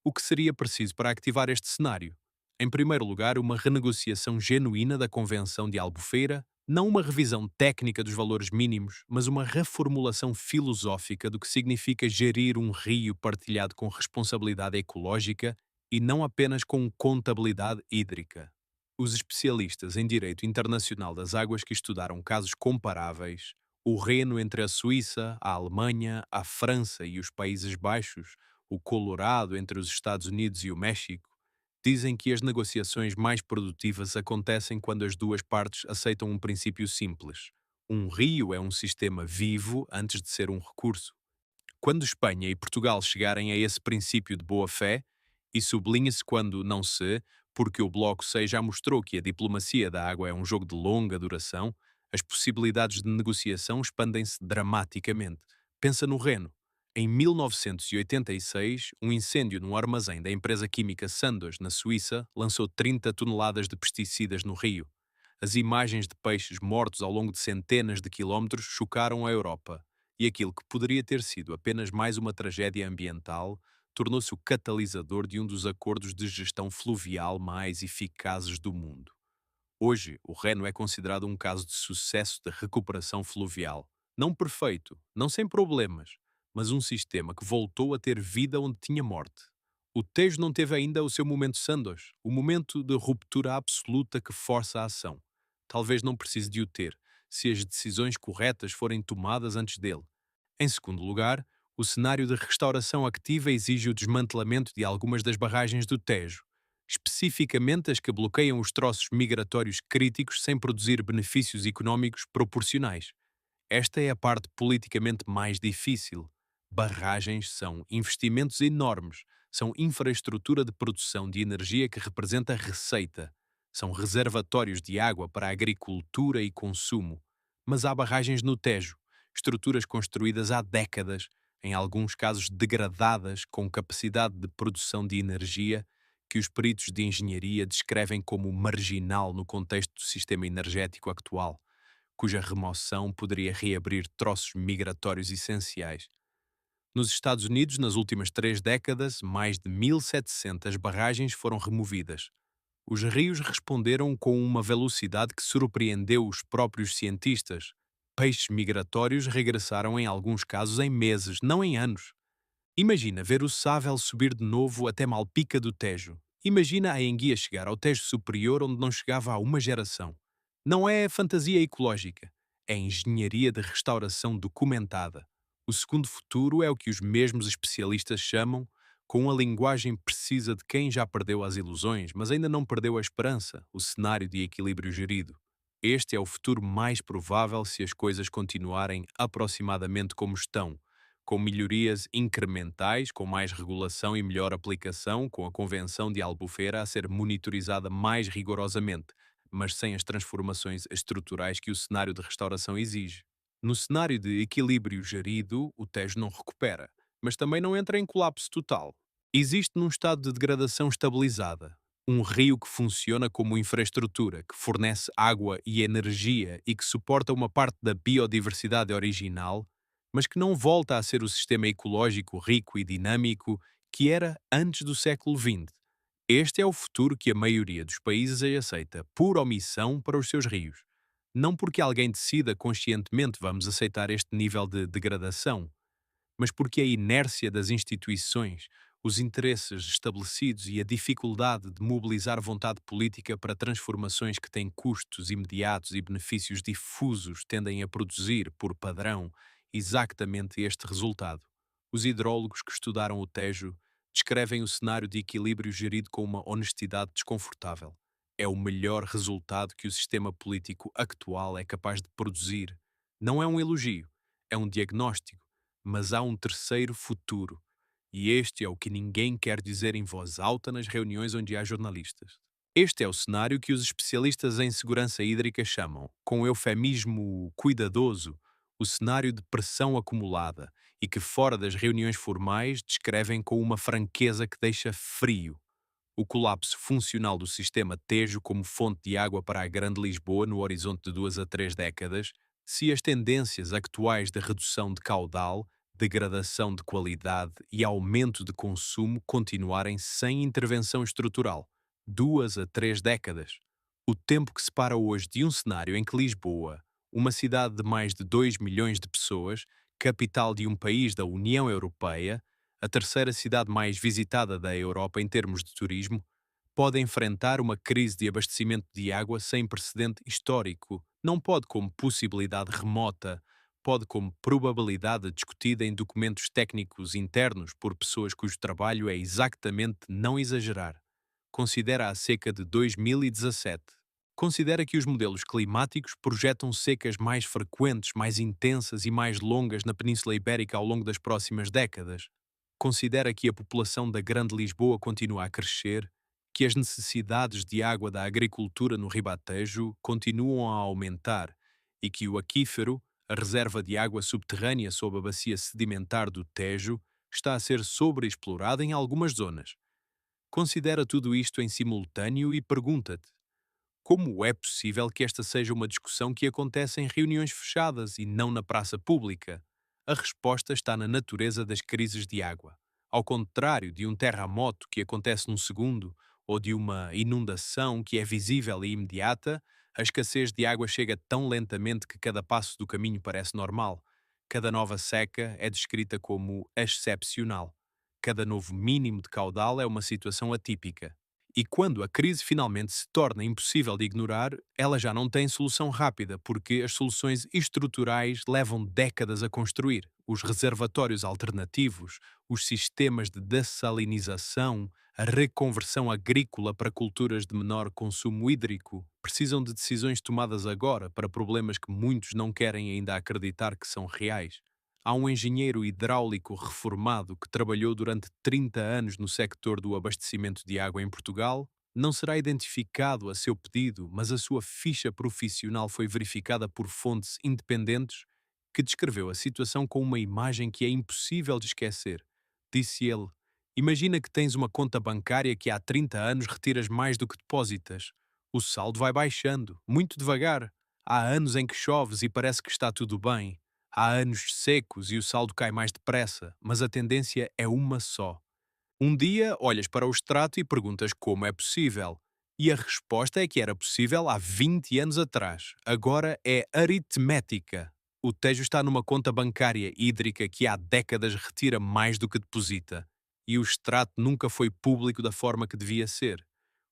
O que seria preciso para ativar este cenário? Em primeiro lugar, uma renegociação genuína da Convenção de Albufeira, não uma revisão técnica dos valores mínimos, mas uma reformulação filosófica do que significa gerir um rio partilhado com responsabilidade ecológica e não apenas com contabilidade hídrica. Os especialistas em direito internacional das águas que estudaram casos comparáveis, o reno entre a Suíça, a Alemanha, a França e os Países Baixos, o Colorado entre os Estados Unidos e o México, dizem que as negociações mais produtivas acontecem quando as duas partes aceitam um princípio simples. Um rio é um sistema vivo antes de ser um recurso. Quando Espanha e Portugal chegarem a esse princípio de boa-fé, e sublinha-se quando não se, porque o Bloco 6 já mostrou que a diplomacia da água é um jogo de longa duração, As possibilidades de negociação expandem-se dramaticamente. Pensa no Reno. Em 1986, um incêndio num armazém da empresa química Sandoz, na Suíça, lançou 30 toneladas de pesticidas no rio. As imagens de peixes mortos ao longo de centenas de quilómetros chocaram a Europa, e aquilo que poderia ter sido apenas mais uma tragédia ambiental tornou-se o catalisador de um dos acordos de gestão fluvial mais eficazes do mundo. Hoje, o Reno é considerado um caso de sucesso de recuperação fluvial. Não perfeito, não sem problemas, mas um sistema que voltou a ter vida onde tinha morte. O Tejo não teve ainda o seu momento Sandoz, o momento de ruptura absoluta que força a ação. Talvez não precise de o ter, se as decisões corretas forem tomadas antes dele. Em segundo lugar, o cenário de restauração ativa exige o desmantelamento de algumas das barragens do Tejo, especificamente as que bloqueiam os troços migratórios críticos sem produzir benefícios económicos proporcionais. Esta é a parte politicamente mais difícil. Barragens são investimentos enormes, são infraestrutura de produção de energia que representa receita, são reservatórios de água para a agricultura e consumo. Mas há barragens no Tejo, estruturas construídas há décadas, em alguns casos degradadas, com capacidade de produção de energia que os peritos de engenharia descrevem como marginal no contexto do sistema energético atual, cuja remoção poderia reabrir troços migratórios essenciais. Nos Estados Unidos, nas últimas 3 décadas, mais de 1.700 barragens foram removidas. Os rios responderam com uma velocidade que surpreendeu os próprios cientistas. Peixes migratórios regressaram em alguns casos em meses, não em anos. Imagina ver o Sável subir de novo até Malpica do Tejo. Imagina a enguia chegar ao Tejo Superior onde não chegava há uma geração. Não é fantasia ecológica, é engenharia de restauração documentada. O segundo futuro é o que os mesmos especialistas chamam, com a linguagem precisa de quem já perdeu as ilusões, mas ainda não perdeu a esperança, o cenário de equilíbrio gerido. Este é o futuro mais provável se as coisas continuarem aproximadamente como estão, com melhorias incrementais, com mais regulação e melhor aplicação, com a Convenção de Albufeira a ser monitorizada mais rigorosamente, mas sem as transformações estruturais que o cenário de restauração exige. No cenário de equilíbrio gerido, o Tejo não recupera, mas também não entra em colapso total. Existe num estado de degradação estabilizada, um rio que funciona como infraestrutura, que fornece água e energia e que suporta uma parte da biodiversidade original, mas que não volta a ser o sistema ecológico rico e dinâmico que era antes do século XX. Este é o futuro que a maioria dos países aceita, por omissão, para os seus rios. Não porque alguém decida conscientemente vamos aceitar este nível de degradação, mas porque a inércia das instituições, os interesses estabelecidos e a dificuldade de mobilizar vontade política para transformações que têm custos imediatos e benefícios difusos tendem a produzir, por padrão, exatamente este resultado. Os hidrólogos que estudaram o Tejo descrevem o cenário de equilíbrio gerido com uma honestidade desconfortável. É o melhor resultado que o sistema político atual é capaz de produzir. Não é um elogio, é um diagnóstico, mas há um terceiro futuro, e este é o que ninguém quer dizer em voz alta nas reuniões onde há jornalistas. Este é o cenário que os especialistas em segurança hídrica chamam, com eufemismo cuidadoso, o cenário de pressão acumulada e que, fora das reuniões formais, descrevem com uma franqueza que deixa frio. O colapso funcional do sistema Tejo como fonte de água para a Grande Lisboa no horizonte de 2 a 3 décadas, se as tendências atuais de redução de caudal, degradação de qualidade e aumento de consumo continuarem sem intervenção estrutural. 2 a 3 décadas. O tempo que separa hoje de um cenário em que Lisboa, uma cidade de mais de 2 milhões de pessoas, capital de um país da União Europeia, a terceira cidade mais visitada da Europa em termos de turismo, pode enfrentar uma crise de abastecimento de água sem precedente histórico. Não pode como possibilidade remota, pode como probabilidade discutida em documentos técnicos internos por pessoas cujo trabalho é exatamente não exagerar. Considera a seca de 2017. Considera que os modelos climáticos projetam secas mais frequentes, mais intensas e mais longas na Península Ibérica ao longo das próximas décadas. Considera que a população da Grande Lisboa continua a crescer, que as necessidades de água da agricultura no Ribatejo continuam a aumentar e que o aquífero, a reserva de água subterrânea sob a bacia sedimentar do Tejo, está a ser sobreexplorada em algumas zonas. Considera tudo isto em simultâneo e pergunta-te: como é possível que esta seja uma discussão que acontece em reuniões fechadas e não na praça pública? A resposta está na natureza das crises de água. Ao contrário de um terremoto que acontece num segundo ou de uma inundação que é visível e imediata, a escassez de água chega tão lentamente que cada passo do caminho parece normal. Cada nova seca é descrita como excepcional. Cada novo mínimo de caudal é uma situação atípica. E quando a crise finalmente se torna impossível de ignorar, ela já não tem solução rápida, porque as soluções estruturais levam décadas a construir. Os reservatórios alternativos, os sistemas de dessalinização, a reconversão agrícola para culturas de menor consumo hídrico, precisam de decisões tomadas agora para problemas que muitos não querem ainda acreditar que são reais. Há um engenheiro hidráulico reformado que trabalhou durante 30 anos no sector do abastecimento de água em Portugal. Não será identificado a seu pedido, mas a sua ficha profissional foi verificada por fontes independentes que descreveu a situação com uma imagem que é impossível de esquecer. Disse ele: imagina que tens uma conta bancária que há 30 anos retiras mais do que depositas. O saldo vai baixando, muito devagar. Há anos em que choves e parece que está tudo bem. Há anos secos e o saldo cai mais depressa, mas a tendência é uma só. Um dia olhas para o extrato e perguntas como é possível. E a resposta é que era possível há 20 anos atrás. Agora é aritmética. O Tejo está numa conta bancária hídrica que há décadas retira mais do que deposita. E o extrato nunca foi público da forma que devia ser.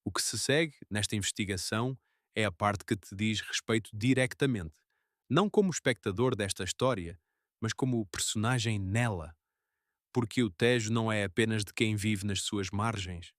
O que se segue nesta investigação é a parte que te diz respeito diretamente. Não como espectador desta história, mas como personagem nela. Porque o Tejo não é apenas de quem vive nas suas margens,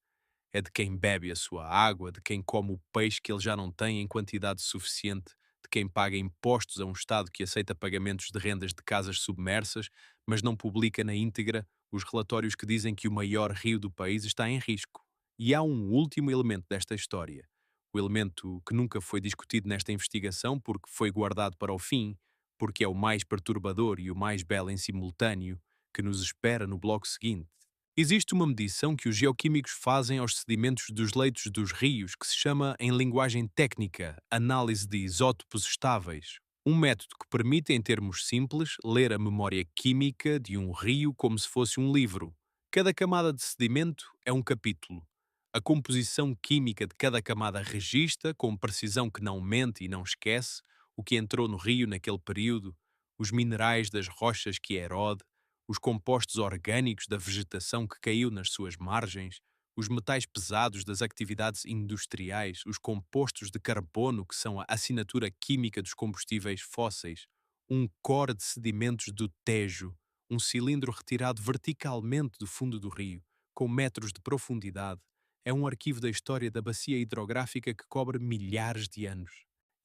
é de quem bebe a sua água, de quem come o peixe que ele já não tem em quantidade suficiente, de quem paga impostos a um Estado que aceita pagamentos de rendas de casas submersas, mas não publica na íntegra os relatórios que dizem que o maior rio do país está em risco. E há um último elemento desta história, o elemento que nunca foi discutido nesta investigação porque foi guardado para o fim, porque é o mais perturbador e o mais belo em simultâneo, que nos espera no bloco seguinte. Existe uma medição que os geoquímicos fazem aos sedimentos dos leitos dos rios que se chama, em linguagem técnica, análise de isótopos estáveis. Um método que permite, em termos simples, ler a memória química de um rio como se fosse um livro. Cada camada de sedimento é um capítulo. A composição química de cada camada registra, com precisão que não mente e não esquece, o que entrou no rio naquele período, os minerais das rochas que erode, os compostos orgânicos da vegetação que caiu nas suas margens, os metais pesados das atividades industriais, os compostos de carbono que são a assinatura química dos combustíveis fósseis, um core de sedimentos do Tejo, um cilindro retirado verticalmente do fundo do rio, com metros de profundidade. É um arquivo da história da bacia hidrográfica que cobre milhares de anos.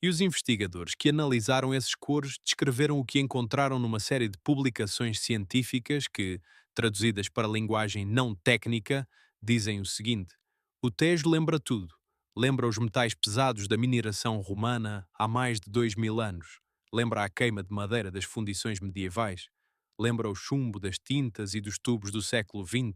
E os investigadores que analisaram esses cores descreveram o que encontraram numa série de publicações científicas que, traduzidas para linguagem não técnica, dizem o seguinte: o Tejo lembra tudo. Lembra os metais pesados da mineração romana há mais de 2000 anos. Lembra a queima de madeira das fundições medievais. Lembra o chumbo das tintas e dos tubos do século XX.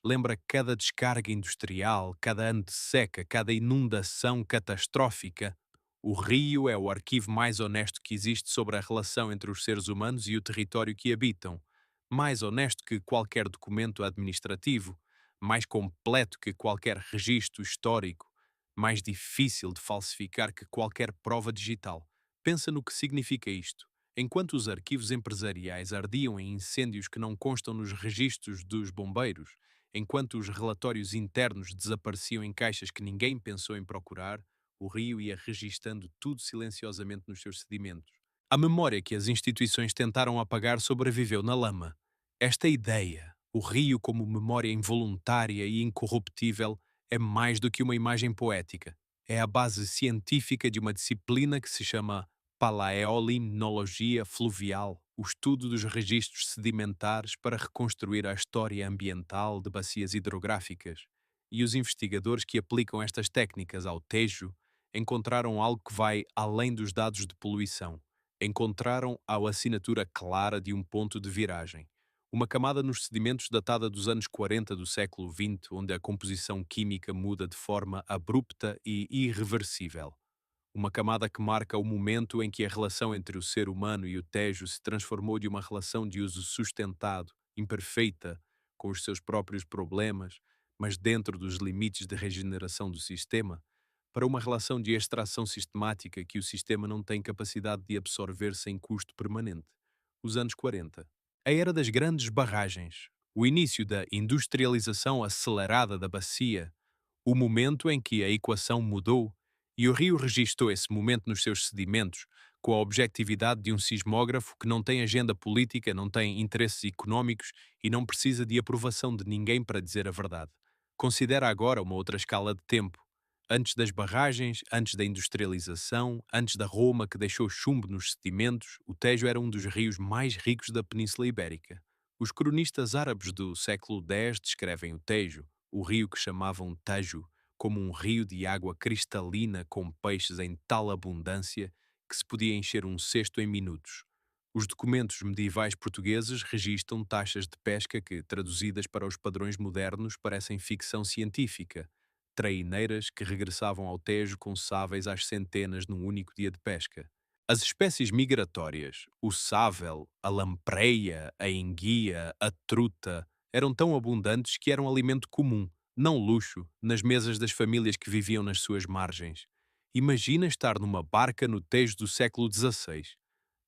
Lembra cada descarga industrial, cada ano de seca, cada inundação catastrófica. O rio é o arquivo mais honesto que existe sobre a relação entre os seres humanos e o território que habitam. Mais honesto que qualquer documento administrativo, mais completo que qualquer registro histórico, mais difícil de falsificar que qualquer prova digital. Pensa no que significa isto. Enquanto os arquivos empresariais ardiam em incêndios que não constam nos registros dos bombeiros, enquanto os relatórios internos desapareciam em caixas que ninguém pensou em procurar, o rio ia registando tudo silenciosamente nos seus sedimentos. A memória que as instituições tentaram apagar sobreviveu na lama. Esta ideia, o rio como memória involuntária e incorruptível, é mais do que uma imagem poética. É a base científica de uma disciplina que se chama paleolimnologia fluvial, o estudo dos registros sedimentares para reconstruir a história ambiental de bacias hidrográficas. E os investigadores que aplicam estas técnicas ao Tejo encontraram algo que vai além dos dados de poluição. Encontraram a assinatura clara de um ponto de viragem. Uma camada nos sedimentos datada dos anos 40 do século XX, onde a composição química muda de forma abrupta e irreversível. Uma camada que marca o momento em que a relação entre o ser humano e o Tejo se transformou de uma relação de uso sustentado, imperfeita, com os seus próprios problemas, mas dentro dos limites de regeneração do sistema, para uma relação de extração sistemática que o sistema não tem capacidade de absorver sem custo permanente. Os anos 40. A era das grandes barragens, o início da industrialização acelerada da bacia, o momento em que a equação mudou e o rio registou esse momento nos seus sedimentos, com a objetividade de um sismógrafo que não tem agenda política, não tem interesses económicos e não precisa de aprovação de ninguém para dizer a verdade. Considera agora uma outra escala de tempo. Antes das barragens, antes da industrialização, antes da Roma que deixou chumbo nos sedimentos, o Tejo era um dos rios mais ricos da Península Ibérica. Os cronistas árabes do século X descrevem o Tejo, o rio que chamavam Tejo, como um rio de água cristalina com peixes em tal abundância que se podia encher um cesto em minutos. Os documentos medievais portugueses registram taxas de pesca que, traduzidas para os padrões modernos, parecem ficção científica. Traineiras que regressavam ao Tejo com sáveis às centenas num único dia de pesca. As espécies migratórias, o sável, a lampreia, a enguia, a truta, eram tão abundantes que eram alimento comum, não luxo, nas mesas das famílias que viviam nas suas margens. Imagina estar numa barca no Tejo do século XVI,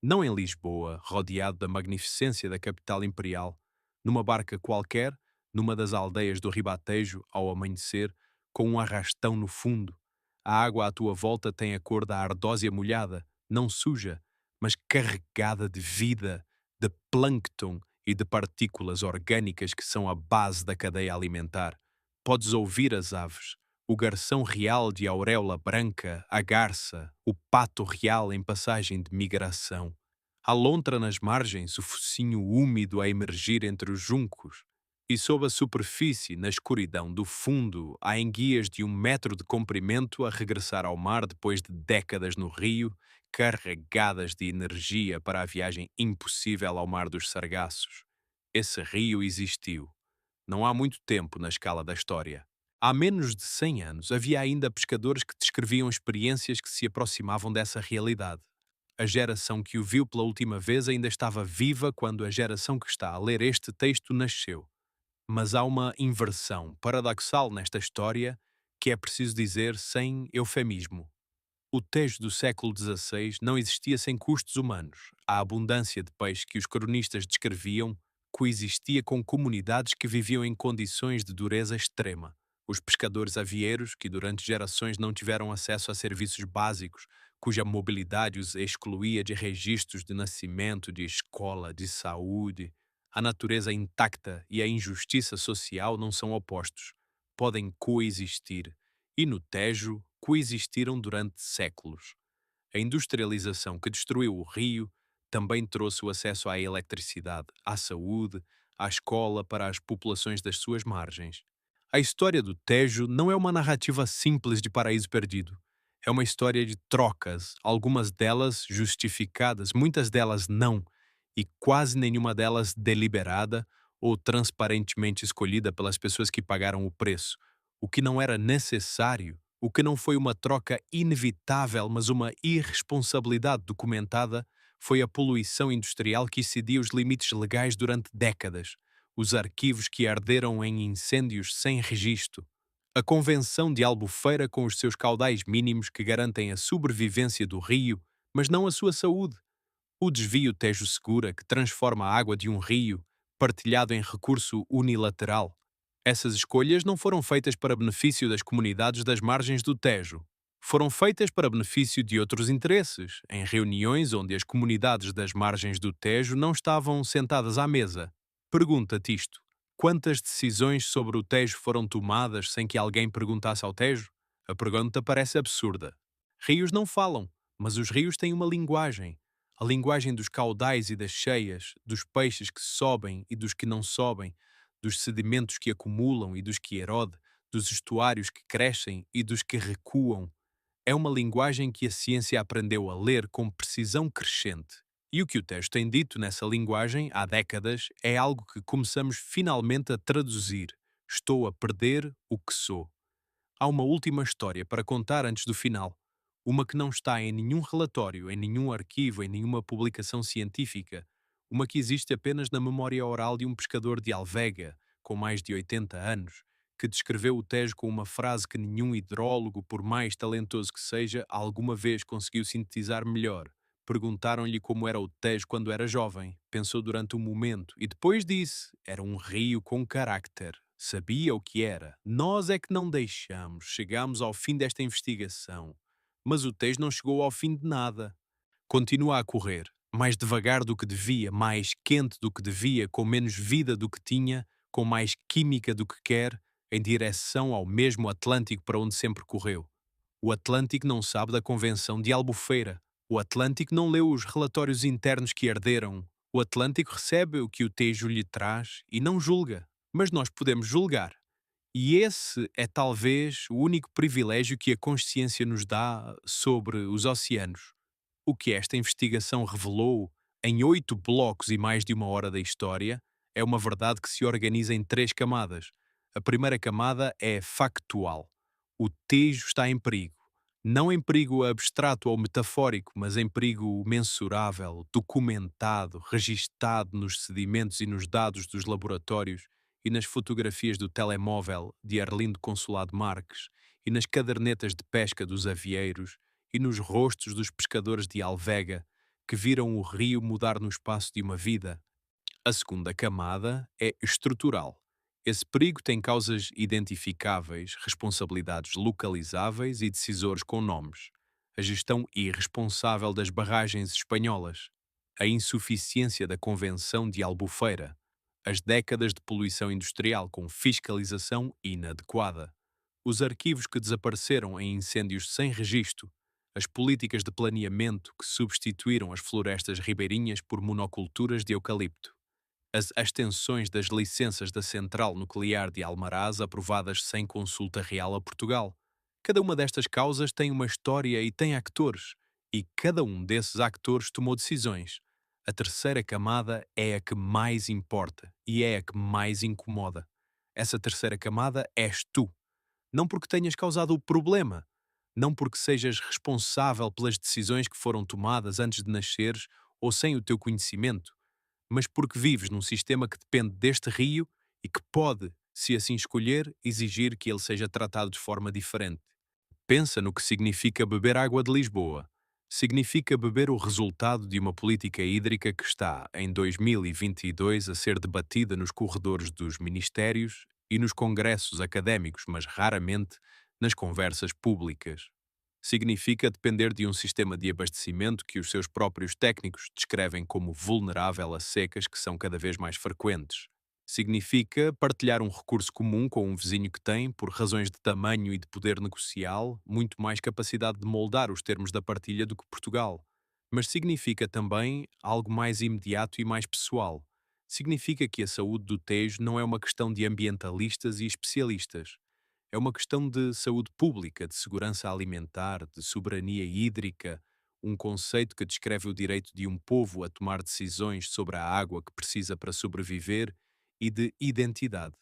não em Lisboa, rodeado da magnificência da capital imperial, numa barca qualquer, numa das aldeias do Ribatejo, ao amanhecer, com um arrastão no fundo. A água à tua volta tem a cor da ardósia molhada, não suja, mas carregada de vida, de plâncton e de partículas orgânicas que são a base da cadeia alimentar. Podes ouvir as aves, o garção real de auréola branca, a garça, o pato real em passagem de migração. A lontra nas margens, o focinho úmido a emergir entre os juncos. E sob a superfície, na escuridão do fundo, há enguias de 1 metro de comprimento a regressar ao mar depois de décadas no rio, carregadas de energia para a viagem impossível ao mar dos Sargassos. Esse rio existiu. Não há muito tempo na escala da história. Há menos de 100 anos havia ainda pescadores que descreviam experiências que se aproximavam dessa realidade. A geração que o viu pela última vez ainda estava viva quando a geração que está a ler este texto nasceu. Mas há uma inversão paradoxal nesta história que é preciso dizer sem eufemismo. O Tejo do século XVI não existia sem custos humanos. A abundância de peixe que os cronistas descreviam coexistia com comunidades que viviam em condições de dureza extrema. Os pescadores avieiros, que durante gerações não tiveram acesso a serviços básicos, cuja mobilidade os excluía de registros de nascimento, de escola, de saúde. A natureza intacta e a injustiça social não são opostos. Podem coexistir. E no Tejo, coexistiram durante séculos. A industrialização que destruiu o rio também trouxe o acesso à eletricidade, à saúde, à escola para as populações das suas margens. A história do Tejo não é uma narrativa simples de paraíso perdido. É uma história de trocas, algumas delas justificadas, muitas delas não, e quase nenhuma delas deliberada ou transparentemente escolhida pelas pessoas que pagaram o preço. O que não era necessário, o que não foi uma troca inevitável, mas uma irresponsabilidade documentada, foi a poluição industrial que excedia os limites legais durante décadas, os arquivos que arderam em incêndios sem registro, a Convenção de Albufeira com os seus caudais mínimos que garantem a sobrevivência do rio, mas não a sua saúde, o desvio Tejo Segura que transforma a água de um rio, partilhado em recurso unilateral. Essas escolhas não foram feitas para benefício das comunidades das margens do Tejo. Foram feitas para benefício de outros interesses, em reuniões onde as comunidades das margens do Tejo não estavam sentadas à mesa. Pergunta-te isto: quantas decisões sobre o Tejo foram tomadas sem que alguém perguntasse ao Tejo? A pergunta parece absurda. Rios não falam, mas os rios têm uma linguagem. A linguagem dos caudais e das cheias, dos peixes que sobem e dos que não sobem, dos sedimentos que acumulam e dos que erodem, dos estuários que crescem e dos que recuam. É uma linguagem que a ciência aprendeu a ler com precisão crescente. E o que o Tejo tem dito nessa linguagem há décadas é algo que começamos finalmente a traduzir. Estou a perder o que sou. Há uma última história para contar antes do final. Uma que não está em nenhum relatório, em nenhum arquivo, em nenhuma publicação científica. Uma que existe apenas na memória oral de um pescador de Alvega, com mais de 80 anos, que descreveu o Tejo com uma frase que nenhum hidrólogo, por mais talentoso que seja, alguma vez conseguiu sintetizar melhor. Perguntaram-lhe como era o Tejo quando era jovem. Pensou durante um momento e depois disse: era um rio com carácter. Sabia o que era. Nós é que não deixamos. Chegamos ao fim desta investigação. Mas o Tejo não chegou ao fim de nada. Continua a correr, mais devagar do que devia, mais quente do que devia, com menos vida do que tinha, com mais química do que quer, em direção ao mesmo Atlântico para onde sempre correu. O Atlântico não sabe da Convenção de Albufeira. O Atlântico não leu os relatórios internos que arderam. O Atlântico recebe o que o Tejo lhe traz e não julga. Mas nós podemos julgar. E esse é talvez o único privilégio que a consciência nos dá sobre os oceanos. O que esta investigação revelou, em 8 blocos e mais de uma hora da história, é uma verdade que se organiza em 3 camadas. A primeira camada é factual. O Tejo está em perigo. Não em perigo abstrato ou metafórico, mas em perigo mensurável, documentado, registado nos sedimentos e nos dados dos laboratórios e nas fotografias do telemóvel de Arlindo Consolado Marques e nas cadernetas de pesca dos avieiros e nos rostos dos pescadores de Alvega que viram o rio mudar no espaço de uma vida. A segunda camada é estrutural. Esse perigo tem causas identificáveis, responsabilidades localizáveis e decisores com nomes. A gestão irresponsável das barragens espanholas, a insuficiência da Convenção de Albufeira, as décadas de poluição industrial com fiscalização inadequada, os arquivos que desapareceram em incêndios sem registro, as políticas de planeamento que substituíram as florestas ribeirinhas por monoculturas de eucalipto, as extensões das licenças da Central Nuclear de Almaraz aprovadas sem consulta real a Portugal. Cada uma destas causas tem uma história e tem actores, e cada um desses actores tomou decisões. A terceira camada é a que mais importa e é a que mais incomoda. Essa terceira camada és tu. Não porque tenhas causado o problema, não porque sejas responsável pelas decisões que foram tomadas antes de nasceres ou sem o teu conhecimento, mas porque vives num sistema que depende deste rio e que pode, se assim escolher, exigir que ele seja tratado de forma diferente. Pensa no que significa beber água de Lisboa. Significa beber o resultado de uma política hídrica que está, em 2022, a ser debatida nos corredores dos ministérios e nos congressos académicos, mas raramente nas conversas públicas. Significa depender de um sistema de abastecimento que os seus próprios técnicos descrevem como vulnerável a secas que são cada vez mais frequentes. Significa partilhar um recurso comum com um vizinho que tem, por razões de tamanho e de poder negocial, muito mais capacidade de moldar os termos da partilha do que Portugal. Mas significa também algo mais imediato e mais pessoal. Significa que a saúde do Tejo não é uma questão de ambientalistas e especialistas. É uma questão de saúde pública, de segurança alimentar, de soberania hídrica, um conceito que descreve o direito de um povo a tomar decisões sobre a água que precisa para sobreviver e de identidade.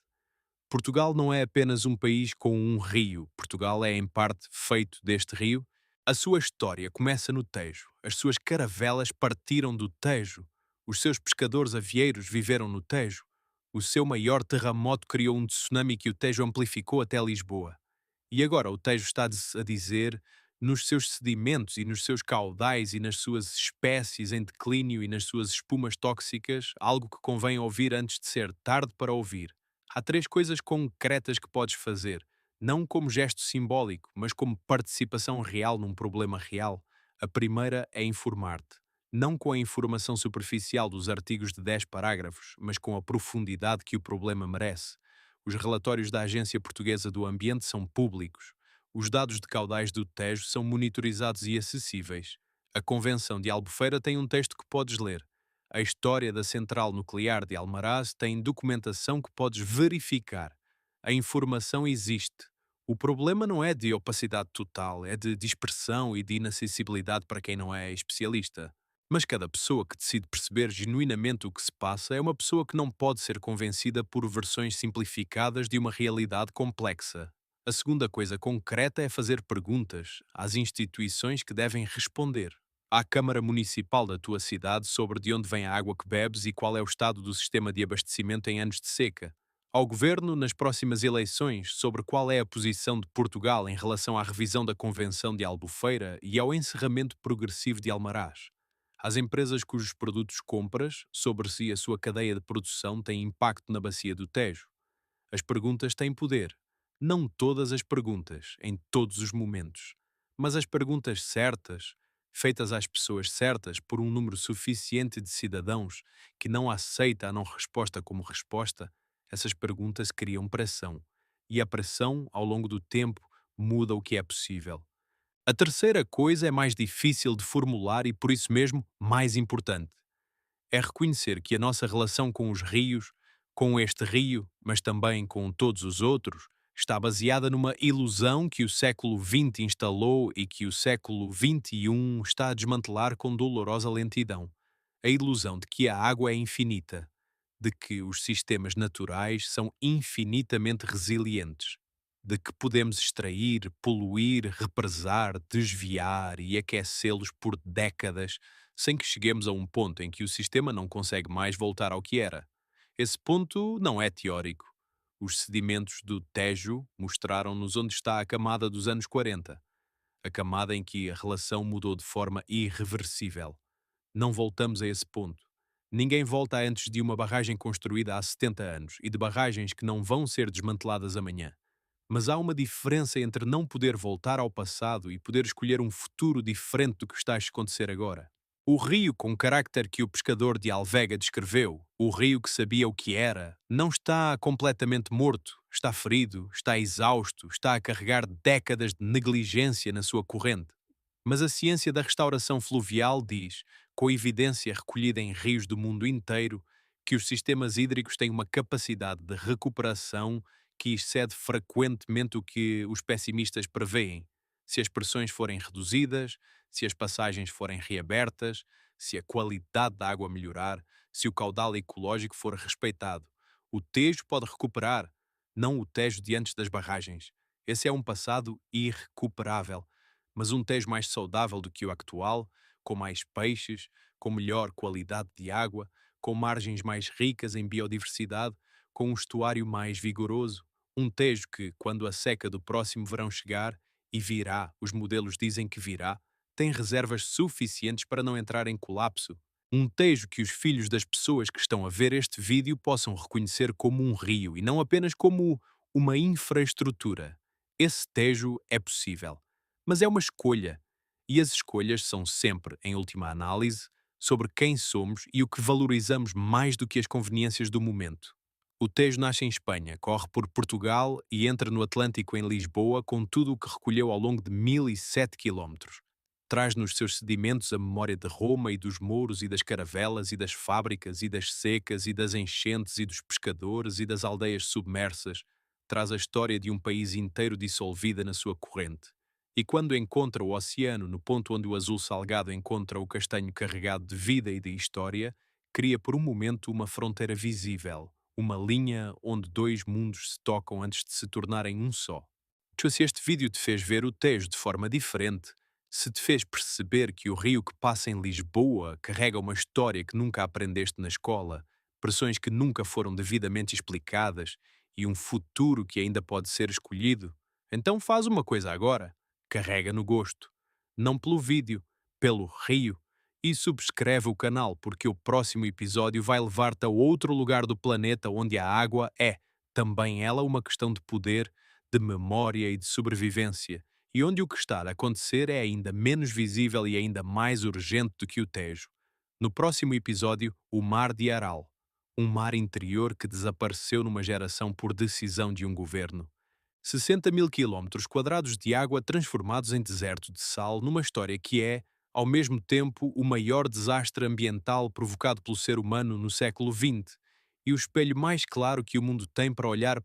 Portugal não é apenas um país com um rio, Portugal é em parte feito deste rio. A sua história começa no Tejo, as suas caravelas partiram do Tejo, os seus pescadores avieiros viveram no Tejo, o seu maior terremoto criou um tsunami que o Tejo amplificou até Lisboa. E agora o Tejo está a dizer, nos seus sedimentos e nos seus caudais e nas suas espécies em declínio e nas suas espumas tóxicas, algo que convém ouvir antes de ser tarde para ouvir. Há 3 coisas concretas que podes fazer, não como gesto simbólico, mas como participação real num problema real. A primeira é informar-te. Não com a informação superficial dos artigos de 10 parágrafos, mas com a profundidade que o problema merece. Os relatórios da Agência Portuguesa do Ambiente são públicos. Os dados de caudais do Tejo são monitorizados e acessíveis. A Convenção de Albufeira tem um texto que podes ler. A história da Central Nuclear de Almaraz tem documentação que podes verificar. A informação existe. O problema não é de opacidade total, é de dispersão e de inacessibilidade para quem não é especialista. Mas cada pessoa que decide perceber genuinamente o que se passa é uma pessoa que não pode ser convencida por versões simplificadas de uma realidade complexa. A segunda coisa concreta é fazer perguntas às instituições que devem responder. À Câmara Municipal da tua cidade sobre de onde vem a água que bebes e qual é o estado do sistema de abastecimento em anos de seca. Ao Governo, nas próximas eleições, sobre qual é a posição de Portugal em relação à revisão da Convenção de Albufeira e ao encerramento progressivo de Almaraz. Às empresas cujos produtos compras, sobre se a sua cadeia de produção tem impacto na bacia do Tejo. As perguntas têm poder. Não todas as perguntas, em todos os momentos. Mas as perguntas certas, feitas às pessoas certas por um número suficiente de cidadãos que não aceita a não resposta como resposta, essas perguntas criam pressão. E a pressão, ao longo do tempo, muda o que é possível. A terceira coisa é mais difícil de formular e, por isso mesmo, mais importante. É reconhecer que a nossa relação com os rios, com este rio, mas também com todos os outros, está baseada numa ilusão que o século XX instalou e que o século XXI está a desmantelar com dolorosa lentidão. A ilusão de que a água é infinita, de que os sistemas naturais são infinitamente resilientes, de que podemos extrair, poluir, represar, desviar e aquecê-los por décadas sem que cheguemos a um ponto em que o sistema não consegue mais voltar ao que era. Esse ponto não é teórico. Os sedimentos do Tejo mostraram-nos onde está a camada dos anos 40, a camada em que a relação mudou de forma irreversível. Não voltamos a esse ponto. Ninguém volta antes de uma barragem construída há 70 anos e de barragens que não vão ser desmanteladas amanhã. Mas há uma diferença entre não poder voltar ao passado e poder escolher um futuro diferente do que está a acontecer agora. O rio com carácter que o pescador de Alvega descreveu, o rio que sabia o que era, não está completamente morto, está ferido, está exausto, está a carregar décadas de negligência na sua corrente. Mas a ciência da restauração fluvial diz, com evidência recolhida em rios do mundo inteiro, que os sistemas hídricos têm uma capacidade de recuperação que excede frequentemente o que os pessimistas preveem. Se as pressões forem reduzidas, se as passagens forem reabertas, se a qualidade da água melhorar, se o caudal ecológico for respeitado. O Tejo pode recuperar, não o Tejo de antes das barragens. Esse é um passado irrecuperável, mas um Tejo mais saudável do que o actual, com mais peixes, com melhor qualidade de água, com margens mais ricas em biodiversidade, com um estuário mais vigoroso, um Tejo que, quando a seca do próximo verão chegar, e virá, os modelos dizem que virá, tem reservas suficientes para não entrar em colapso. Um Tejo que os filhos das pessoas que estão a ver este vídeo possam reconhecer como um rio e não apenas como uma infraestrutura. Esse Tejo é possível. Mas é uma escolha. E as escolhas são sempre, em última análise, sobre quem somos e o que valorizamos mais do que as conveniências do momento. O Tejo nasce em Espanha, corre por Portugal e entra no Atlântico em Lisboa com tudo o que recolheu ao longo de 1007 quilómetros. Traz nos seus sedimentos a memória de Roma e dos mouros e das caravelas e das fábricas e das secas e das enchentes e dos pescadores e das aldeias submersas. Traz a história de um país inteiro dissolvida na sua corrente. E quando encontra o oceano no ponto onde o azul salgado encontra o castanho carregado de vida e de história, cria por um momento uma fronteira visível, uma linha onde dois mundos se tocam antes de se tornarem um só. Se este vídeo te fez ver o Tejo de forma diferente, se te fez perceber que o rio que passa em Lisboa carrega uma história que nunca aprendeste na escola, pressões que nunca foram devidamente explicadas e um futuro que ainda pode ser escolhido, então faz uma coisa agora. Carrega no gosto. Não pelo vídeo, pelo rio. E subscreve o canal porque o próximo episódio vai levar-te a outro lugar do planeta onde a água é, também ela, uma questão de poder, de memória e de sobrevivência, e onde o que está a acontecer é ainda menos visível e ainda mais urgente do que o Tejo. No próximo episódio, o Mar de Aral, um mar interior que desapareceu numa geração por decisão de um governo. 60 mil quilómetros quadrados de água transformados em deserto de sal numa história que é, ao mesmo tempo, o maior desastre ambiental provocado pelo ser humano no século XX e o espelho mais claro que o mundo tem para olhar para